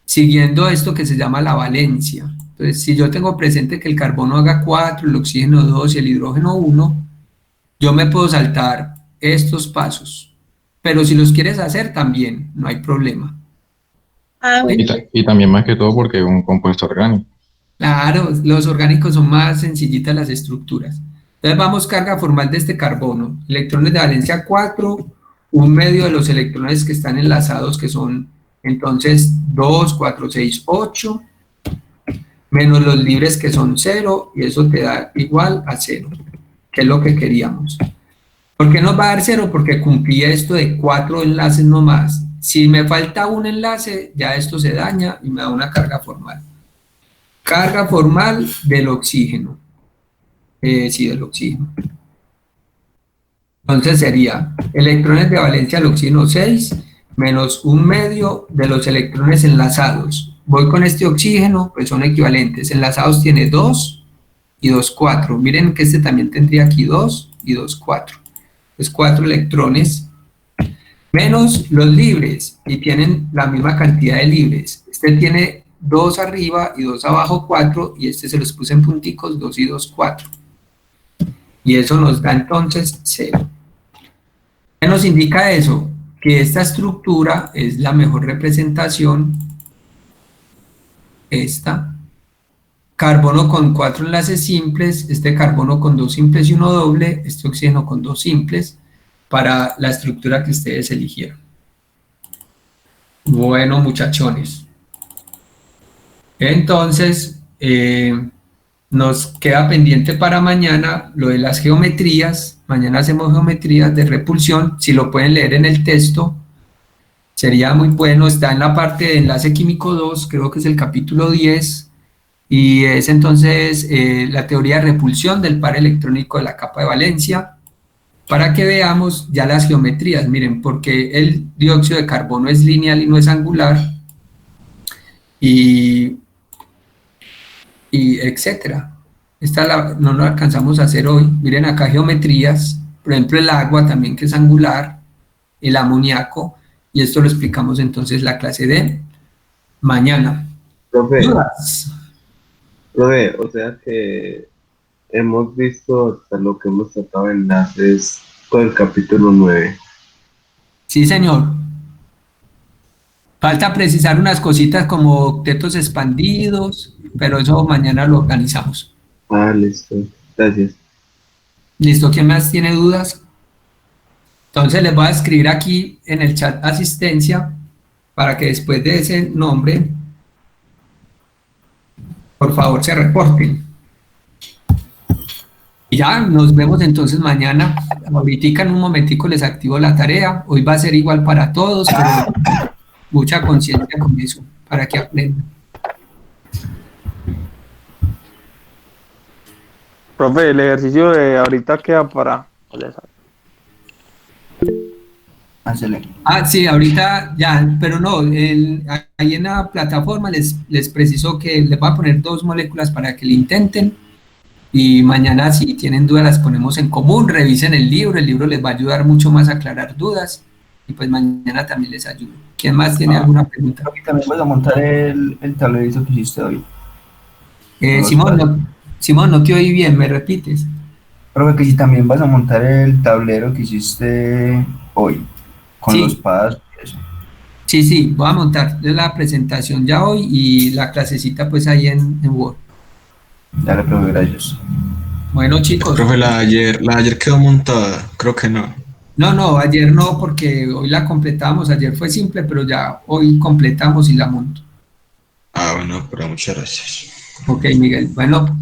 siguiendo esto que se llama la valencia. Entonces, si yo tengo presente que el carbono haga 4, el oxígeno 2 y el hidrógeno 1, yo me puedo saltar estos pasos. Pero si los quieres hacer también, no hay problema. Ah, bueno. Y también más que todo porque es un compuesto orgánico. Claro, los orgánicos son más sencillitas las estructuras. Entonces vamos, carga formal de este carbono. Electrones de valencia 4, un medio de los electrones que están enlazados, que son entonces 2, 4, 6, 8, menos los libres que son 0, y eso te da igual a 0, que es lo que queríamos. ¿Por qué nos va a dar 0? Porque cumplía esto de 4 enlaces nomás. Si me falta un enlace, ya esto se daña y me da una carga formal. Carga formal del oxígeno. Sí, del oxígeno. Entonces sería electrones de valencia al oxígeno 6, menos un medio de los electrones enlazados. Voy con este oxígeno, pues son equivalentes. Enlazados tiene 2 y 2, 4. Miren que este también tendría aquí 2 y 2, 4. Es 4 electrones, menos los libres, y tienen la misma cantidad de libres. Este tiene 2 arriba y 2 abajo, 4, y este se los puse en punticos, 2 y 2, 4. Y eso nos da entonces 0. ¿Qué nos indica eso? Que esta estructura es la mejor representación, esta. Carbono con 4 enlaces simples, este carbono con 2 simples y 1 doble, este oxígeno con 2 simples, para la estructura que ustedes eligieron. Bueno, muchachones. Entonces, nos queda pendiente para mañana lo de las geometrías. Mañana hacemos geometrías de repulsión. Si lo pueden leer en el texto, sería muy bueno. Está en la parte de enlace químico 2, creo que es el capítulo 10. Y es entonces la teoría de repulsión del par electrónico de la capa de valencia, para que veamos ya las geometrías. Miren, porque el dióxido de carbono es lineal y no es angular, y etcétera. Esta no lo alcanzamos a hacer hoy. Miren acá geometrías, por ejemplo el agua también, que es angular, el amoníaco, y esto lo explicamos entonces la clase de mañana. Profe, ¿Dudas? profe, o sea que hemos visto hasta lo que hemos tratado en enlaces por el capítulo 9. Sí, señor. Falta precisar unas cositas como octetos expandidos, pero eso mañana lo organizamos. Ah, listo. Gracias. ¿Listo? ¿Quién más tiene dudas? Entonces les voy a escribir aquí en el chat asistencia para que después de ese nombre, por favor, se reporten. Y ya, nos vemos entonces mañana. Ahorita en un momentico les activo la tarea. Hoy va a ser igual para todos, pero mucha conciencia con eso, para que aprendan. Profe, el ejercicio de ahorita queda para... Ah, sí, ahorita ya, pero no, ahí en la plataforma les preciso que les voy a poner 2 moléculas para que lo intenten y mañana si tienen dudas las ponemos en común, revisen el libro les va a ayudar mucho más a aclarar dudas y pues mañana también les ayudo. ¿Quién más tiene alguna pregunta? También vas a montar el tablerito que hiciste hoy. Simón, no te oí bien, ¿me repites? Profe, que si también vas a montar el tablero que hiciste hoy, con los pasos y eso. Sí, voy a montar la presentación ya hoy y la clasecita pues ahí en Word. Dale, profe, gracias. Bueno, chicos. Profe, la de ayer quedó montada, creo que no. No, ayer no, porque hoy la completamos, ayer fue simple, pero ya hoy completamos y la monto. Ah, bueno, pero muchas gracias. Ok, Miguel, bueno,